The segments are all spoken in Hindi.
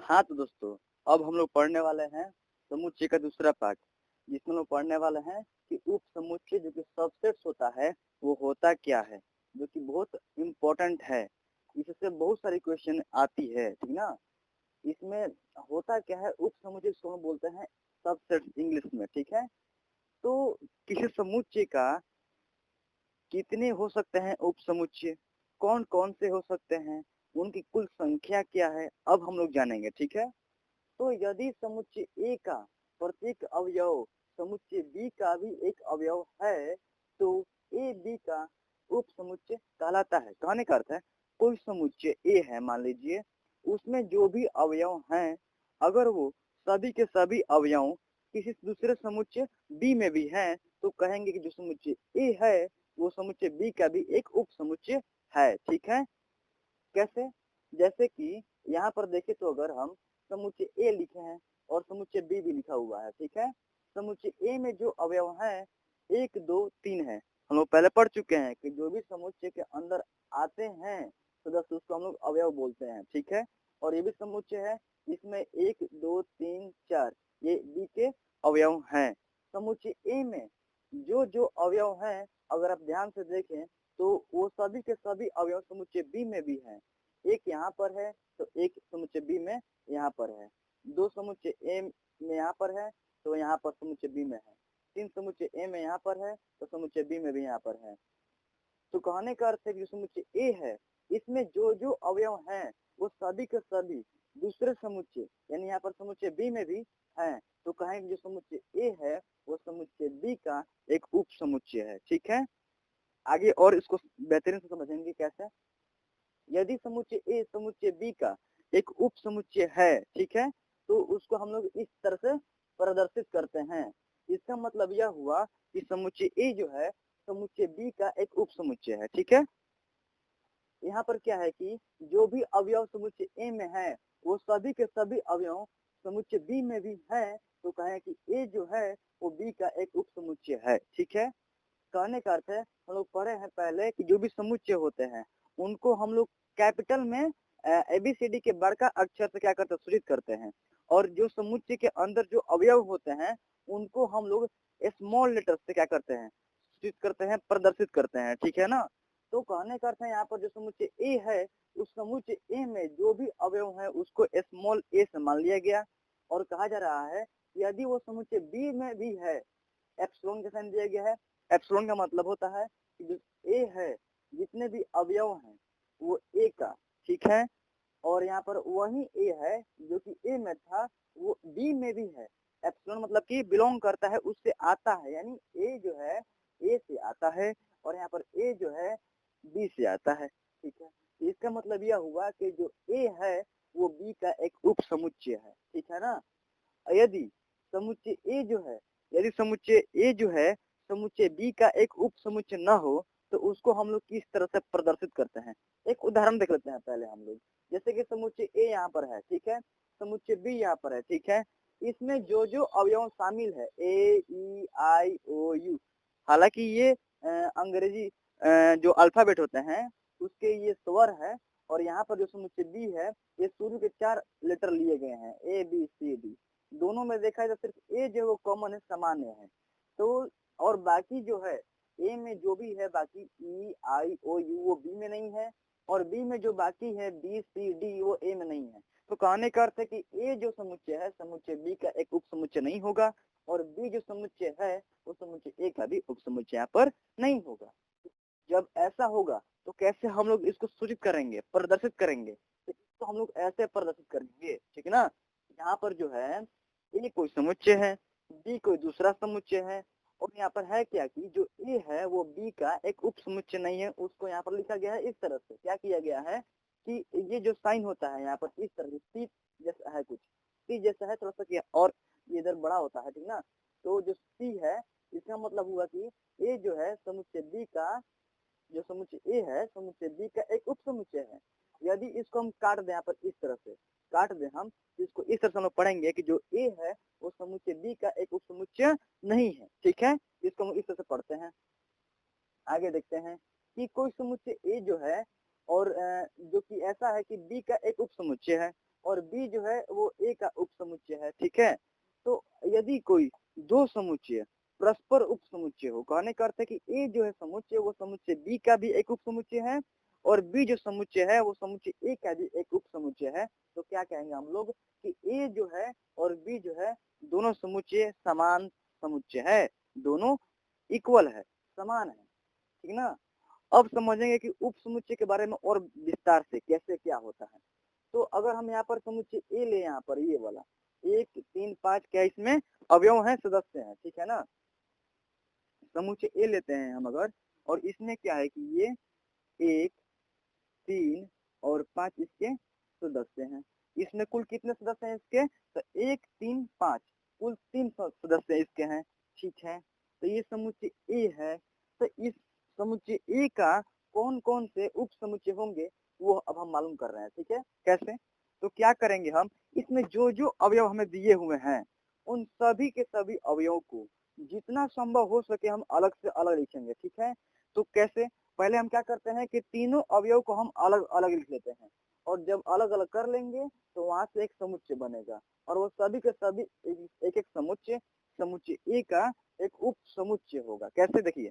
हाँ तो दोस्तों, अब हम लोग पढ़ने वाले हैं समुच्चय का दूसरा पार्ट, जिसमें हम लोग पढ़ने वाले हैं कि उप समुच्चय जो कि सबसेट्स होता है वो होता क्या है, जो कि बहुत इम्पोर्टेंट है। इससे बहुत सारी क्वेश्चन आती है, ठीक ना। इसमें होता क्या है, उप समुच्चय जिसको हम बोलते हैं सबसेट्स इंग्लिश में, ठीक है। तो किसी समुच्चय का कितने हो सकते हैं उप समुच्चय, कौन कौन से हो सकते हैं, उनकी कुल संख्या क्या है, अब हम लोग जानेंगे, ठीक है। तो यदि समुच्चय ए का प्रत्येक अवयव समुच्चय बी का भी एक अवयव है तो ए बी का उप समुच्चय कहलाता है। कहने का अर्थ है, कोई समुच्चय ए है मान लीजिए, उसमें जो भी अवयव हैं अगर वो सभी के सभी अवयव किसी दूसरे समुच्चय बी में भी हैं तो कहेंगे कि जो समुच्चय ए है वो समुच्चय बी का भी एक उप समुच्चय है, ठीक है। कैसे? जैसे कि यहाँ पर देखें तो अगर हम समुच्चय ए लिखे हैं और समुच्चय बी भी लिखा हुआ है, ठीक है। समुच्चय ए में जो अवयव हैं 1 2 3 है। हम लोग पहले पढ़ चुके हैं कि जो भी समुच्चय के अंदर आते हैं सदस्य उसको हम लोग अवयव बोलते हैं, ठीक है। और ये भी समुच्चय है, इसमें 1 2 3 4 ये बी के अवयव हैं। समुच्चय ए में जो जो अवयव हैं अगर आप ध्यान से देखें तो वो सभी के सभी अवयव समुच्चय बी में भी हैं। एक यहाँ पर है तो एक समुच्चय बी में यहाँ पर है, दो समुच्चय ए में यहाँ पर है तो यहाँ पर समुच्चय बी में है, तीन समुच्चय ए में यहाँ पर है तो समुच्चय बी में भी यहाँ पर है। तो कहने का अर्थ है कि जो समुच्चय ए है इसमें जो जो अवयव हैं वो सभी के सभी दूसरे समुच्चय यानी यहाँ पर समुच्चय बी में भी हैं, तो कहेंगे जो समुच्चय ए है वो समुच्चय बी का एक उप समुच्चय है, ठीक है। आगे और इसको बेहतरीन से समझेंगे कैसे। यदि समुच्चय ए समुच्चय बी का एक उप समुच्चय है, ठीक है, तो उसको हम लोग इस तरह से प्रदर्शित करते हैं। इसका मतलब यह हुआ कि समुच्चय ए जो है समुच्चय बी का एक उप समुच्चय है, ठीक है। यहाँ पर क्या है कि जो भी अवयव समुच्चय ए में है वो सभी के सभी अवयव समुच्चय बी में भी हैं, तो कहें कि ए जो है वो बी का एक उप समुच्चय है, ठीक है। कहने का अर्थ है हम लोग पढ़े हैं पहले कि जो भी समुच्चय होते हैं उनको हम लोग कैपिटल में एबीसीडी के बड़का अक्षर से क्या करते हैं, सूचित करते हैं। और जो समुच्चय के अंदर जो अवयव होते हैं उनको हम लोग स्मॉल लेटर से क्या करते हैं, सूचित करते हैं, प्रदर्शित करते हैं, ठीक है ना। तो कहने का अर्थ है यहाँ पर जो समुच्चय ए है उस समुच्चय ए में जो भी अवयव है उसको स्मॉल ए से मान लिया गया। और कहा जा रहा है यदि वो समुच्चय बी में भी है, एप्सिलॉन का साइन दिया गया है। एप्सिलॉन का मतलब होता है कि जो ए है जितने भी अवयव हैं वो ए का, ठीक है। और यहाँ पर वही ए है जो कि ए में था वो बी में भी है। एप्सिलॉन मतलब कि बिलोंग करता है, उससे आता है, यानी ए जो है ए से आता है और यहाँ पर ए जो है बी से आता है, ठीक है। तो इसका मतलब यह हुआ कि जो ए है वो बी का एक उप समुच्चय है, ठीक है ना। यदि समुच्चय ए जो है यदि समुच्चय ए जो है समुच्चय बी का एक उप समुच्चय न हो तो उसको हम लोग किस तरह से प्रदर्शित करते हैं। एक उदाहरण देख लेते हैं पहले हम लोग। जैसे कि समुच्चय ए यहाँ पर है, ठीक है, समुच्चय बी यहाँ पर है, ठीक है। इसमें जो जो अवयव शामिल है ए ई आई ओ यू, हालांकि ये अंग्रेजी जो अल्फाबेट होते हैं उसके ये स्वर है। और यहाँ पर जो समुच्चय बी है ये शुरू के 4 लेटर लिए गए हैं ए बी सी डी। दोनों में देखा जाए तो सिर्फ ए जो वो कॉमन है, सामान्य है। तो और बाकी जो है ए में जो भी है बाकी ई आई ओ यू वो बी में नहीं है, और बी में जो बाकी है बी सी डी वो ए में नहीं है। तो कहने का अर्थ है कि ए जो समुच्चय है समुच्चय बी का एक उप समुच्चय नहीं होगा, और बी जो समुच्चय है वो समुच्चय ए का भी उप समुच्चय यहाँ पर नहीं होगा। जब ऐसा होगा तो कैसे हम लोग इसको सूचित करेंगे, प्रदर्शित करेंगे, तो इसको हम लोग ऐसे प्रदर्शित करेंगे, ठीक है ना। यहाँ पर जो है ए कोई समुच्चय है, बी कोई दूसरा समुच्चय है, और यहाँ पर है क्या कि जो ए है वो बी का एक उप समुच्चय नहीं है, उसको यहाँ पर लिखा गया है इस तरह से। क्या किया गया है कि ये जो साइन होता है यहाँ पर इस तरह से सी जैसा है, कुछ सी जैसा है थोड़ा सा किया, और ये इधर बड़ा होता है, ठीक ना। तो जो सी है इसका मतलब हुआ कि ए जो है समुच्चय बी का, जो समुच्चय ए है समुच्चय बी का एक उप समुच्चय है। यदि इसको हम काट दें यहाँ पर इस तरह से काट दें हम, इसको इस तरह से हम लोग पढ़ेंगे कि जो ए है वो समुच्चय बी का एक उप समुच्चय नहीं है, ठीक है। इसको हम इस तरह से पढ़ते हैं। आगे देखते हैं कि कोई समुच्चय ए जो है और जो कि ऐसा है कि बी का एक उप समुच्चय है, और बी जो है वो ए का उप समुच्चय है, ठीक है। तो यदि कोई दो समुच्चय परस्पर उप समुच्चय हो, कहने का अर्थ है कि ए जो है समुच्चय वो समुच्चय बी का भी एक उप समुच्चय है और बी जो समुच्चय है वो समुच्चय ए का भी एक उप समुच्चय है, तो क्या कहेंगे हम लोग कि ए जो है और बी जो है दोनों समुच्चय समान समुच्चय है, दोनों इक्वल है, समान है, ठीक ना। अब समझेंगे कि उप समुच्चय के बारे में और विस्तार से कैसे क्या होता है। तो अगर हम यहाँ पर समुच्चय ए ले, यहाँ पर ये वाला 1 3 5 क्या इसमें अवयव है, सदस्य है, ठीक है ना। समुच्चय ए लेते हैं हम अगर, और इसमें क्या है कि ये 1 3 और 5 इसके सदस्य हैं। इसमें कुल कितने सदस्य हैं इसके, तो 1 3 5 कुल 3 सदस्य इसके हैं, ठीक है। तो ये समुच्चय ए है। तो इस समुच्चय ए का कौन कौन से उप समुच्चय होंगे वो अब हम मालूम कर रहे हैं, ठीक है। कैसे, तो क्या करेंगे हम, इसमें जो जो अवयव हमें दिए हुए हैं उन सभी के सभी अवयवों को जितना संभव हो सके हम अलग से अलग लिखेंगे, ठीक है। तो कैसे, पहले हम क्या करते हैं कि तीनों अवयव को हम अलग अलग लिख लेते हैं, और जब अलग अलग कर लेंगे तो वहां से एक समुच्चय बनेगा, और वो सभी के सभी एक एक समुच्चय समुच्चय ए का एक उप समुच्चय होगा। कैसे, देखिए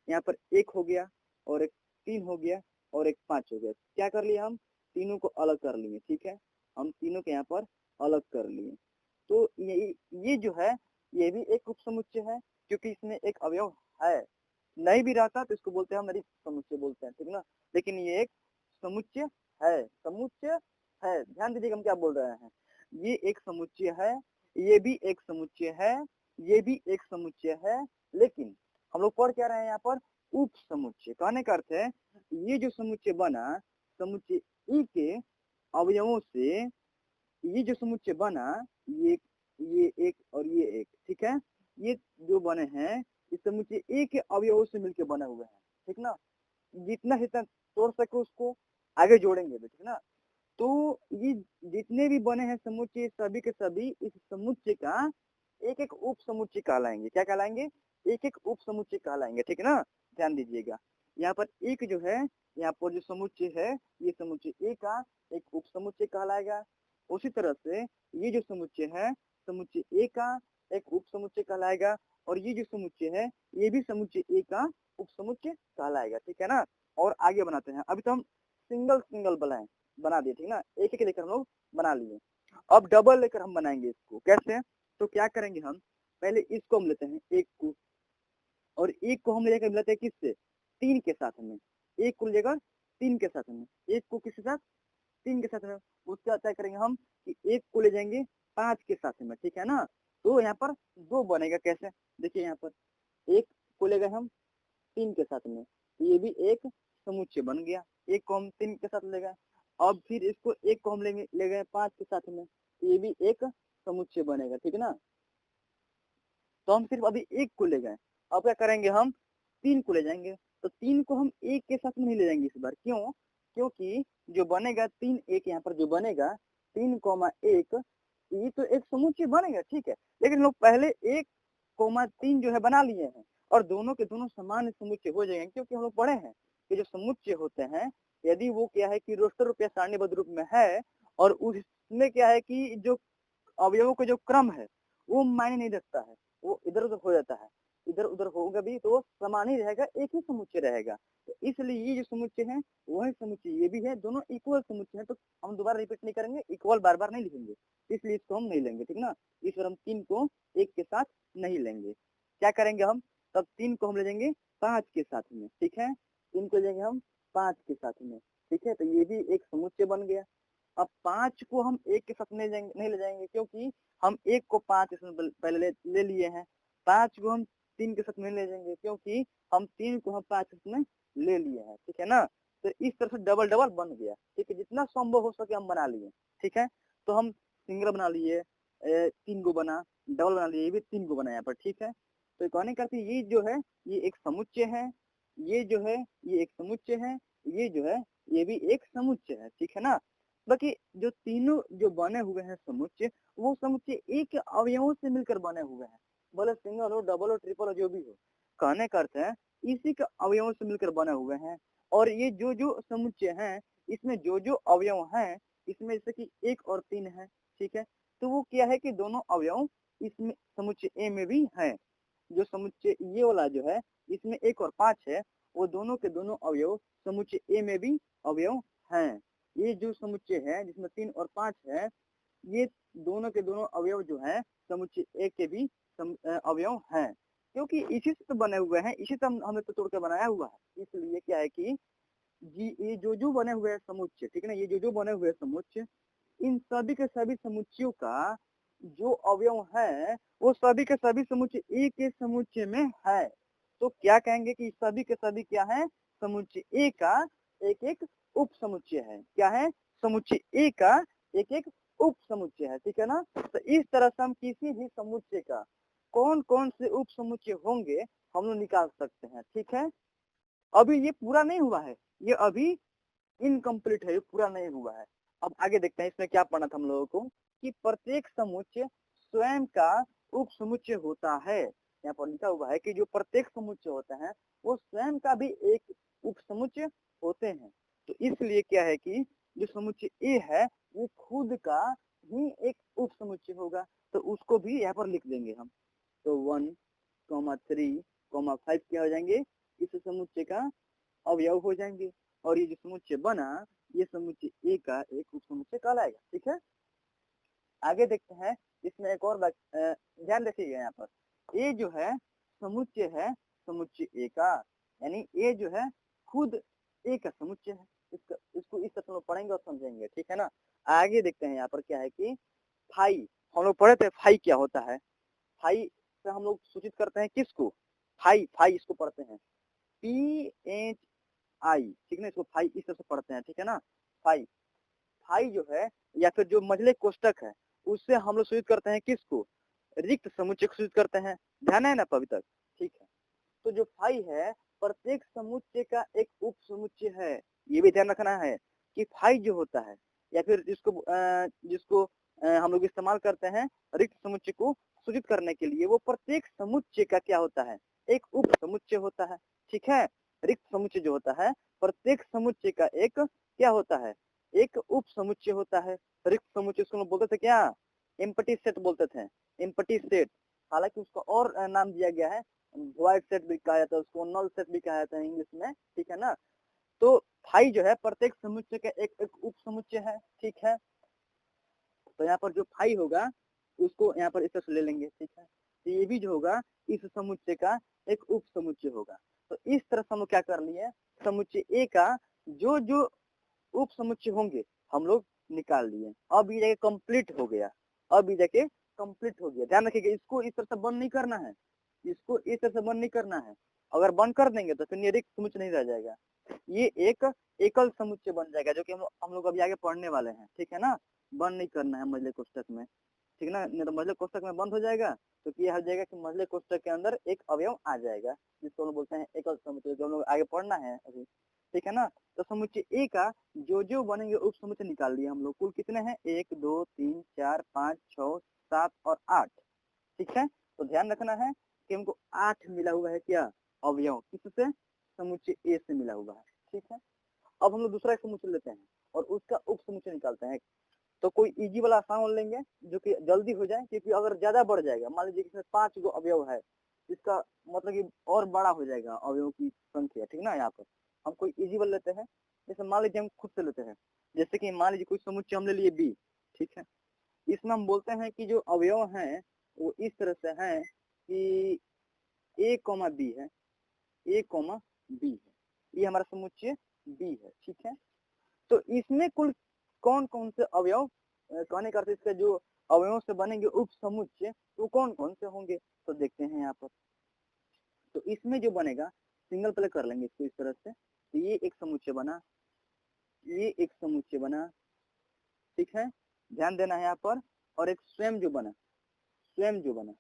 यहाँ पर 1 हो गया और एक 3 हो गया और एक 5 हो गया, क्या कर लिया हम, तीनों को अलग कर लिए, ठीक है। हम तीनों के यहाँ पर अलग कर लिए। तो ये जो है ये भी एक उप समुच्चय है, क्योंकि इसमें एक अवयव है, नहीं भी रहता तो इसको बोलते हैं हम नरी समुच्चय बोलते हैं, ठीक ना। लेकिन ये एक समुच्चय है, समुच्चय है, ध्यान दीजिएगा हम क्या बोल रहे हैं, ये एक समुच्चय है, ये भी एक समुच्चय है, ये भी एक समुच्चय है, लेकिन हम लोग पढ़ क्या रहे हैं यहाँ पर, उप समुच्चय। कहने का अर्थ है ये जो समुच्चय बना समुच्चय ई के अवयवों से, ये जो समुच्चय बना ये एक और ये एक, ठीक है, ये जो बने हैं इस समुच्चय ए के अवयवों से मिलकर बने हुए हैं, ठीक ना। जितना जितना तोड़ सके उसको आगे जोड़ेंगे, ठीक ना। तो ये जितने भी बने हैं समुच्चय सभी के सभी इस समुच्चय का एक एक उप समुच्चय कहलाएंगे। क्या कहलाएंगे, एक एक उप समुच्चय कहलाएंगे, ठीक है ना। ध्यान दीजिएगा, यहाँ पर एक जो है, यहाँ पर जो समुच्चय है ये समुच्चय ए का एक उप समुच्चय कहलाएगा। उसी तरह से ये जो समुच्चय है समुच्चय ए का एक उप समुच्चय कहलाएगा, और ये जो समुच्चय है ये भी समुच्चय ए का उप समुच्चय कहलाएगा, ठीक है ना। और आगे बनाते हैं, अभी तो हम सिंगल सिंगल बना दिए, ठीक ना, एक एक लेकर हम लोग बना लिए। अब डबल लेकर हम बनाएंगे इसको, कैसे, तो क्या करेंगे हम, पहले इसको हम लेते हैं एक को, और एक को हम लेकर मिलाते हैं किससे, 3 के साथ में, एक को लेकर 3 के साथ में, एक को किसके साथ, 3 के साथ में। उसका क्या करेंगे हम कि एक को ले जाएंगे 5 के साथ में, ठीक है ना। तो यहाँ पर 2 बनेगा, कैसे, देखिए यहाँ पर एक को ले गए हम 3 के साथ में, ये भी एक समुच्चय बन गया, एक को हम 3 के साथ ले गए। अब फिर इसको एक को हम ले गए 5 के साथ में, ये भी एक समुच्चय बनेगा, ठीक है ना। तो हम सिर्फ अभी एक को ले गए, अब क्या करेंगे हम 3 को ले जाएंगे, तो 3 को हम एक के साथ में नहीं ले जाएंगे इस बार, क्यों, क्योंकि जो बनेगा 3 एक यहाँ पर जो बनेगा 3,1 ये तो एक समुच्चय बनेगा, ठीक है। लेकिन लोग पहले 1,3 जो है बना लिए हैं, और दोनों के दोनों समान समुच्चय हो जाएंगे, क्योंकि हम लोग पढ़े हैं कि जो समुच्चय होते हैं यदि वो क्या है कि रोस्टर रुपया सारणीबद्ध रूप में है, और उसमें क्या है कि जो अवयवों का जो क्रम है वो मायने नहीं रखता है, वो इधर उधर हो जाता है, इधर उधर होगा भी तो समान ही रहेगा, एक ही समुच्चय रहेगा। तो इसलिए ये जो समुच्चय है वही समुच्चय ये भी है, दोनों इक्वल समुच्चय है। तो हम दोबारा रिपीट नहीं करेंगे, इक्वल बार बार नहीं लिखेंगे, इसलिए इसको हम नहीं लेंगे, ठीक ना। इस बार हम 3 को एक के साथ नहीं लेंगे, क्या करेंगे हम, तब 3 को हम ले जाएंगे 5 के साथ में, ठीक है, 3 को ले जाएंगे हम 5 के साथ में, ठीक है। तो ये भी एक समुच्चय बन गया। अब 5 को हम एक के साथ नहीं ले जाएंगे, क्योंकि हम एक को 5 इसमें पहले ले लिए हैं, 5 को हम 3 के साथ नहीं ले जाएंगे, क्योंकि हम 3 को हम 5 इसमें ले लिए हैं, ठीक है ना। तो इस तरह से डबल डबल बन गया, ठीक है, जितना संभव हो सके हम बना लिए, ठीक है। तो हम सिंगल बना लिए, 3 को बना, डबल बना लिए, ये भी 3 को बना यहाँ पर, ठीक है। तो कहने का ये जो है ये एक समुच्चय है, ये जो है ये एक समुच्चय है, ये जो है ये भी एक समुच्चय है, ठीक है ना। बाकी जो तीनों जो बने हुए हैं समुच्चय, वो समुच्चय एक अवयवों से मिलकर बने हुए हैं, बोले सिंगल हो डबल हो ट्रिपल हो जो भी हो, कहने का अर्थ है इसी के अवयवों से मिलकर बने हुए हैं। और ये जो जो समुच्चय हैं इसमें जो जो अवयव हैं इसमें जैसे कि 1 और 3 है, ठीक है, तो वो क्या है कि दोनों अवयव इसमें समुच्चय ए में भी है। जो समुच्चय ये वाला जो है इसमें 1 और 5 है, वो दोनों के दोनों अवयव समुच्चय ए में भी अवयव हैं। ये जो समुच्चय है जिसमें 3 और 5 है, ये दोनों के दोनों अवयव जो है समुच्चय ए के भी अवयव हैं, क्योंकि इसी से तो बने हुए हैं, इसी से हमने तो तोड़ के बनाया हुआ है। इसलिए क्या है कि जी ये जो बने हुए हैं समुच्चय, ठीक है ना, ये जो बने हुए हैं समुच्चय, इन सभी के सभी समुच्चयों का जो अवयव है वो सभी के सभी समुच्चय ए के समुच्चय में है। तो क्या कहेंगे कि सभी के सभी क्या है, समुच्चय ए का एक एक उप समुच्चय है। क्या है, समुच्चय ए का एक एक उप समुच्चय है, ठीक है ना। तो इस तरह से हम किसी भी समुच्चय का कौन कौन से उप समुच्चय होंगे हम लोग निकाल सकते हैं, ठीक है। अभी ये पूरा नहीं हुआ है, ये अभी इनकम्प्लीट है, ये पूरा नहीं हुआ है। अब आगे देखते हैं इसमें क्या पढ़ना था हम लोगों को, कि प्रत्येक समुच्चय स्वयं का उप समुच्चय होता है। यहाँ पर लिखा हुआ है कि जो प्रत्येक समुच्चय होता है वो स्वयं का भी एक उप समुच्चय होते हैं। तो इसलिए क्या है कि जो समुच्चय ए है वो खुद का ही एक उप समुच्चय होगा, तो उसको भी यहाँ पर लिख देंगे हम। तो 1, 3, 5 क्या हो जाएंगे, इस समुच्चय का अवयव हो जाएंगे, और ये जो समुच्चय बना ये समुच्चय ए का एक उप समुच्चय कहलाएगा, ठीक है। आगे देखते हैं इसमें एक और बात ध्यान रखिएगा, यहाँ पर ए जो है समुच्चय है समुच्चय ए का, यानी ए जो है खुद ए का समुच्चय है। इसको इस तरह से पढ़ेंगे और समझेंगे, ठीक है ना। आगे देखते हैं यहाँ पर क्या है कि फाई, हम लोग पढ़े थे फाई क्या होता है। फाई से हम लोग सूचित करते हैं किसको, फाई, फाई इसको पढ़ते हैं PHI, ठीक है ना, इसको फाई इस तरह से पढ़ते हैं, ठीक है ना। फाई, फाई जो है या फिर जो मझले कोष्टक है उससे हम लोग सूचित करते हैं किसको, रिक्त समुच्चय को सूचित करते हैं। ध्यान है ना अभी तक, ठीक है। तो जो फाई है प्रत्येक समुच्चय का एक उप समुच्चय है, ये भी ध्यान रखना है कि फाई जो होता है या फिर जिसको हम लोग इस्तेमाल करते हैं रिक्त समुच्चय को सूचित करने के लिए, वो प्रत्येक समुच्चय का क्या होता है, एक उप समुच्चय होता है, ठीक है। रिक्त समुच्चय जो होता है प्रत्येक समुच्चय का एक क्या होता है, एक उप समुच्चय होता है। रिक्त समुच्चय उसको बोलते थे क्या, एम्प्टी सेट बोलते थे, एम्प्टी सेट। हालांकि उसका और नाम दिया गया है, व्हाइट सेट भी कहा जाता है उसको, नल सेट भी कहा जाता है इंग्लिश में, ठीक है ना। तो फाई जो है प्रत्येक समुच्चय का एक उप समुच्चय है, ठीक है। तो यहाँ पर जो फाई होगा उसको यहाँ पर इस तरह से ले लेंगे, ठीक है। तो ये भी जो होगा इस समुच्चय का एक उप समुच्चय होगा। तो इस तरह से हम लोग क्या कर लिए, समुच्चय ए का जो जो उप समुच्चय होंगे हम लोग निकाल लिए। अब ये जाके कंप्लीट हो गया, अब ये जाके कंप्लीट हो गया। ध्यान रखिएगा इसको इस तरह से बंद नहीं करना है, इसको इस तरह से बंद नहीं करना है। अगर बंद कर देंगे तो फिर निरिक्त समुच्चय नहीं रह जाएगा, ये एक एकल समुच्चय बन जाएगा, जो कि हम लोग अभी आगे पढ़ने वाले हैं, ठीक है ना। बंद नहीं करना है मझले कोष्टक में, ठीक है ना, नहीं तो मझले कोष्टक में बंद हो जाएगा तो ये हो जाएगा कि मझले कोष्टक के अंदर एक अवयव आ जाएगा, जिसको हम लोग बोलते हैं एकल समुच्चय, जो हम लोग आगे पढ़ना है अभी, ठीक है ना। तो समुच्चय ए का जो जो बनेंगे उप समुच्चय निकाल लिए हम लोग। कुल कितने हैं, 1 2 3 4 5 6 7 और 8, ठीक है। तो ध्यान रखना है कि हमको 8 मिला हुआ है क्या, अवयव, किससे, समुच्चय ए से मिला हुआ है, ठीक है। अब हम लोग दूसरा समुच्चय लेते हैं और उसका उप समुच्चय निकालते हैं। तो कोई इजी वाला आसान वाला लेंगे जो कि जल्दी हो जाए, क्योंकि अगर ज्यादा बढ़ जाएगा, मान लीजिए इसमें 5 गो अवयव है, इसका मतलब कि और बड़ा हो जाएगा अवयव की संख्या, ठीक ना। यहाँ पर हम कोई इजी वाला लेते हैं, जैसे मान लीजिए हम खुद से लेते हैं, जैसे कि मान लीजिए कोई समुच्चय हम ले लिए बी, ठीक है। इसमें हम बोलते हैं कि जो अवयव हैं वो इस तरह से हैं कि ए कॉमा बी है, ए कॉमा बी है, ये हमारा समुच्चय बी है, ठीक है। तो इसमें कुल कौन कौन से अवयव, कहने का अर्थ इसका जो अवयवों से बनेंगे उप समुच्चय वो कौन कौन से होंगे, तो देखते हैं यहाँ पर। तो इसमें जो बनेगा, सिंगल प्ले कर लेंगे इसको इस तरह से, तो ये एक समुच्चय बना, ये एक समुच्चय बना, ठीक है, ध्यान देना है यहाँ पर। और एक स्वयं जो बना, स्वयं जो बना,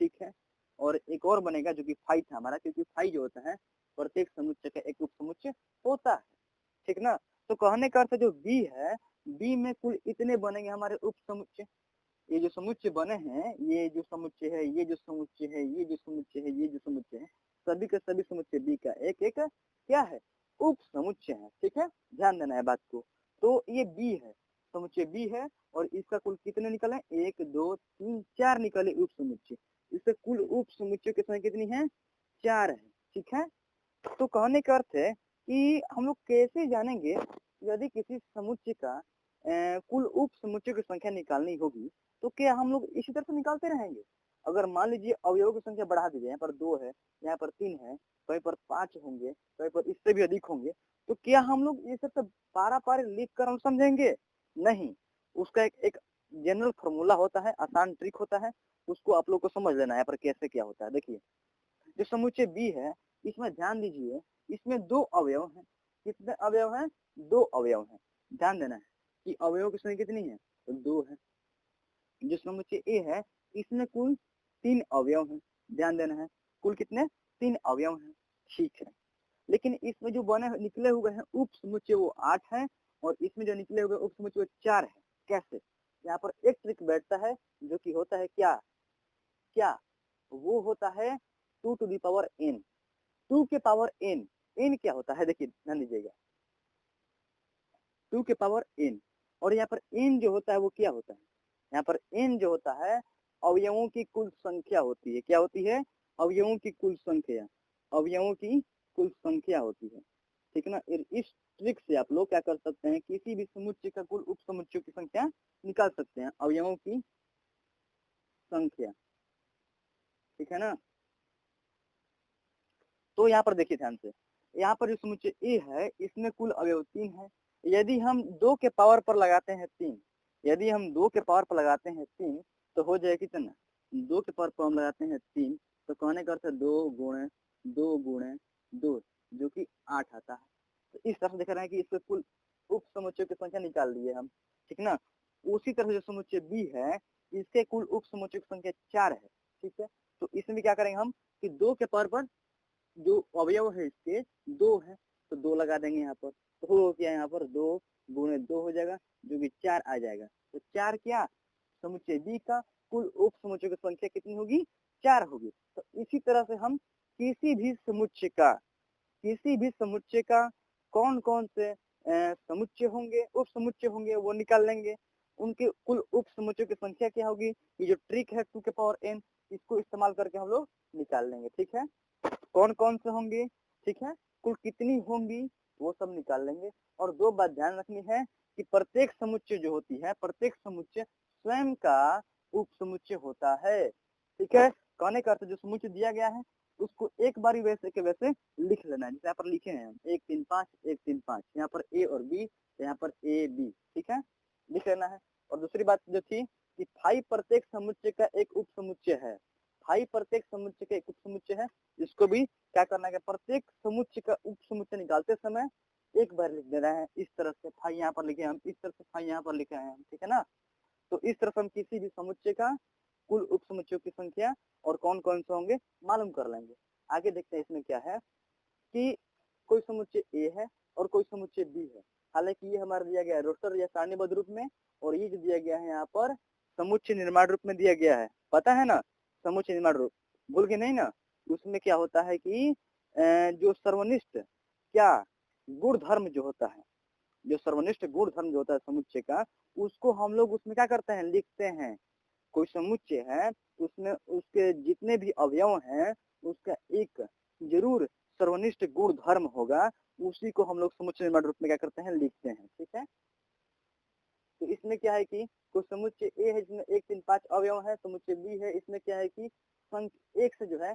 ठीक है। और एक और बनेगा जो कि फाई था हमारा, क्योंकि फाई जो होता है प्रत्येक समुच्चय का एक उप समुच्चय होता है, ठीक ना। तो कहने का अर्थ जो बी है, बी में कुल इतने बनेंगे हमारे उप समुच्चय। ये जो समुच्चय बने हैं, ये जो समुच्चय है, ये जो समुच्चय है, ये जो समुच्चय है, ये जो समुच्चय है, सभी के सभी समुच्चय बी का एक एक क्या है, उप समुच्चय है, ठीक है। ध्यान देना है बात को। तो ये बी है, समुच्चय बी है और इसका कुल कितने निकले, 1 2 3 4 निकले उप समुच्चय। इससे कुल उप समुच्चय की संख्या कितनी है, 4 है। ठीक है, तो कहने का अर्थ है कि हम लोग कैसे जानेंगे यदि किसी समुच्चय का कुल उप समुच्चय की संख्या निकालनी होगी तो क्या हम लोग इसी तरह से निकालते रहेंगे। अगर मान लीजिए अवयवों की संख्या बढ़ा दीजिए, यहाँ पर 2 है, यहाँ पर 3 है, कहीं पर 5 होंगे, कहीं पर इससे भी अधिक होंगे, तो क्या हम लोग ये सब पारा पारी लिख कर हम समझेंगे, नहीं। उसका एक जनरल फॉर्मूला होता है, आसान ट्रिक होता है, उसको आप लोग को समझ लेना है यहाँ पर कैसे क्या होता है। देखिए जो समुच्चय बी है इसमें ध्यान दीजिए, इसमें 2 अवयव हैं। कितने अवयव हैं, 2 अवयव हैं। ध्यान देना है कि अवयव की संख्या कितनी है, तो 2 है। जो समुच्चय ए है इसमें कुल 3 अवयव हैं। ध्यान देना है, कुल कितने, 3 अवयव हैं। ठीक है, लेकिन इसमें जो बने निकले हुए हैं उप समुच्चय वो 8 है और इसमें जो निकले हुए उप समुच्चय वो 4 है। कैसे, यहाँ पर एक ट्रिक बैठता है जो कि होता है क्या क्या, वो होता है 2 टू दी पावर n। 2 के पावर n, n क्या होता है, देखिए ध्यान दीजिएगा, 2 के पावर n, और यहाँ पर n जो होता है वो क्या होता है, यहाँ पर n जो होता है अवयवों की कुल संख्या होती है। क्या होती है, अवयवों की कुल संख्या, अवयवों की कुल संख्या होती है। ठीक है ना, इस ट्रिक से आप लोग क्या कर सकते हैं, किसी भी समुच्चय का कुल उप समुच्चय की संख्या निकाल सकते हैं, अवयवों की संख्या। ठीक है ना, तो यहाँ पर देखिए ध्यान से, यहाँ पर जो समुच्चय ए है इसमें कुल अवयव 3 है। यदि हम 2 के पावर पर लगाते हैं 3, यदि हम 2 के पावर पर लगाते हैं 3 तो हो जाएगा कितना, 2 के पावर पर हम लगाते हैं 3 तो कहने का अर्थ है 2 गुणे 2 गुणे 2 जो कि 8 आता है। तो इस तरह से देख रहे हैं कि इसके कुल उप समुच्चय की संख्या निकाल लिए हम। ठीक ना, उसी तरह जो समुच्चय बी है इसके कुल उप समुच्चय की संख्या 4 है। ठीक है, तो इसमें क्या करेंगे हम कि 2 के पावर पर जो अवयव है इसके 2 है तो 2 लगा देंगे यहाँ पर, तो हो गया यहाँ पर 2 गुणे 2 हो जाएगा जो कि 4 आ जाएगा। तो 4 क्या, समुच्चय बी का कुल उप समुच्चय की संख्या कितनी होगी, 4 होगी। तो इसी तरह से हम किसी भी समुच्चय का कौन कौन से समुच्चय होंगे, उप समुच्चय होंगे वो निकाल लेंगे। उनके कुल उप समुच्चय की संख्या क्या होगी, ये जो ट्रिक है 2 के पावर n इसको इस्तेमाल करके हम लोग निकाल लेंगे। ठीक है, कौन कौन से होंगे, ठीक है, कुल कितनी होंगी वो सब निकाल लेंगे। और 2 बात ध्यान रखनी है कि प्रत्येक समुच्चय जो होती है, प्रत्येक समुच्चय स्वयं का उप समुच्चय होता है। ठीक है, कहने का अर्थ जो समुच्चय दिया गया है उसको एक बारी वैसे के वैसे लिख लेना है। जैसे यहाँ पर लिखे हैं हम 1 3 5 1 3 5, यहाँ पर ए और बी, यहाँ पर ए बी। ठीक है, लिख लेना है। और दूसरी बात जो थी कि 5 प्रत्येक समुच्चय का एक उप समुच्चय है, 5 प्रत्येक समुच्चय का एक उप समुच्चय है। इसको भी क्या करना है, प्रत्येक समुच्चय का उप समुच्चय निकालते समय एक बार लिख देना है। इस तरह से 5 यहाँ पर लिखे हम, इस तरह से 5 यहाँ पर लिखे हैं हम। ठीक है ना, तो इस तरह से हम किसी भी समुच्चय का कुल उप समुच्चयों की संख्या और कौन कौन से होंगे मालूम कर लेंगे। आगे देखते हैं इसमें क्या है कि कोई समुच्चय ए है और कोई समुच्चय बी है। हालांकि ये हमारा दिया गया है रोस्टर या सारणीबद्ध रूप में, और ये जो दिया गया है यहाँ पर समुच्चय निर्माण रूप में दिया गया है। पता है ना, समुच्चय निर्माण रूप भूल के नहीं ना। उसमें क्या होता है कि जो सर्वनिष्ठ क्या गुण धर्म जो होता है, जो सर्वनिष्ठ गुण धर्म जो होता है समुच्चय का, उसको हम लोग उसमें क्या करते हैं, लिखते हैं। कोई समुच्चय है उसमें उसके जितने भी अवयव हैं उसका एक जरूर सर्वनिष्ठ गुण धर्म होगा, उसी को हम लोग समुच्चय निर्माण रूप में क्या करते हैं, लिखते हैं। ठीक है, तो इसमें क्या है कि कोई समुच्चय ए है जिसमें 1 3 5 अवयव है, समुच्चय बी है इसमें क्या है कि संख्या एक से जो है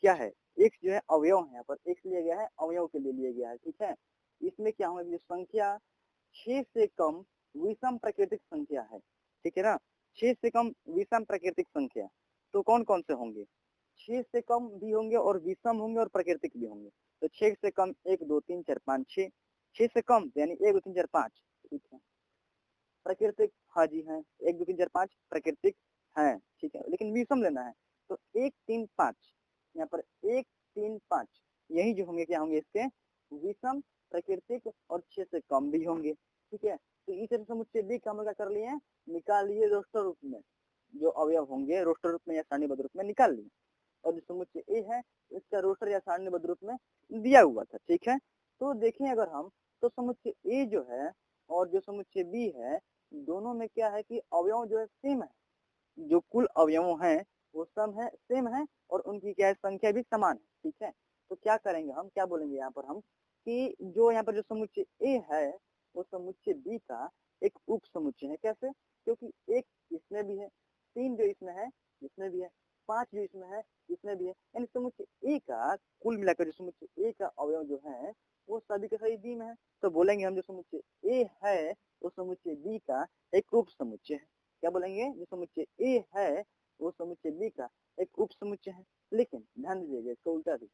क्या है, एक जो है अवयव है, यहाँ पर एक लिया गया है अवयव के लिए लिया गया है। ठीक है, इसमें क्या होगा, जो संख्या 6 से कम विषम प्राकृतिक संख्या है। ठीक है ना, 6 से कम विषम प्राकृतिक संख्या तो कौन कौन से होंगे, 6 से कम भी होंगे और विषम होंगे और प्राकृतिक भी होंगे। तो 6 से कम 1 2 3 4 5 6, 6 से कम यानी 1 2 3 4 5। ठीक है, प्राकृतिक हाँ जी है, 1 2 3 4 5 प्राकृतिक है। ठीक है, लेकिन विषम लेना है तो 1 3 5, यहाँ पर 1 3 5 यही जो होंगे क्या होंगे इसके विषम प्राकृतिक और 6 से कम भी होंगे। ठीक है, तो इस तरह समुच्चय बी का हम क्या कर लिए, निकाल लिए रोस्टर रूप में, जो अवयव होंगे रोस्टर रूप में या सारणीबद्ध रूप में निकाल लिए। और जो समुच्चय ए है इसका रोस्टर या सारणीबद्ध रूप में दिया हुआ था। ठीक है, तो देखें अगर हम तो समुच्चय ए जो है और जो समुच्चय बी है दोनों में क्या है कि अवयव जो है सेम है, जो कुल अवयव हैं वो सम है, सेम है, और उनकी क्या है संख्या भी समान है। ठीक है, तो क्या करेंगे हम, क्या बोलेंगे यहाँ पर हम कि जो यहाँ पर जो समुच्चय ए है वो समुच्चय बी का एक उप समुच्चय है। कैसे? क्योंकि एक इसमें भी है, 3 जो इसमें है इसमें भी है, 5 जो इसमें है इसमें भी है, यानी समुच्चय ए का कुल मिलाकर जो समुच्चय ए का अवयव जो है वो सभी के सभी बी में है। तो बोलेंगे हम जो समुच्चय ए है वो समुच्चय बी का एक उप समुच्चय है। क्या बोलेंगे? जो समुच्चय ए है वो समुच्चय बी का एक उप समुच्चय है। लेकिन ध्यान दीजिएगा इसका उल्टा भी,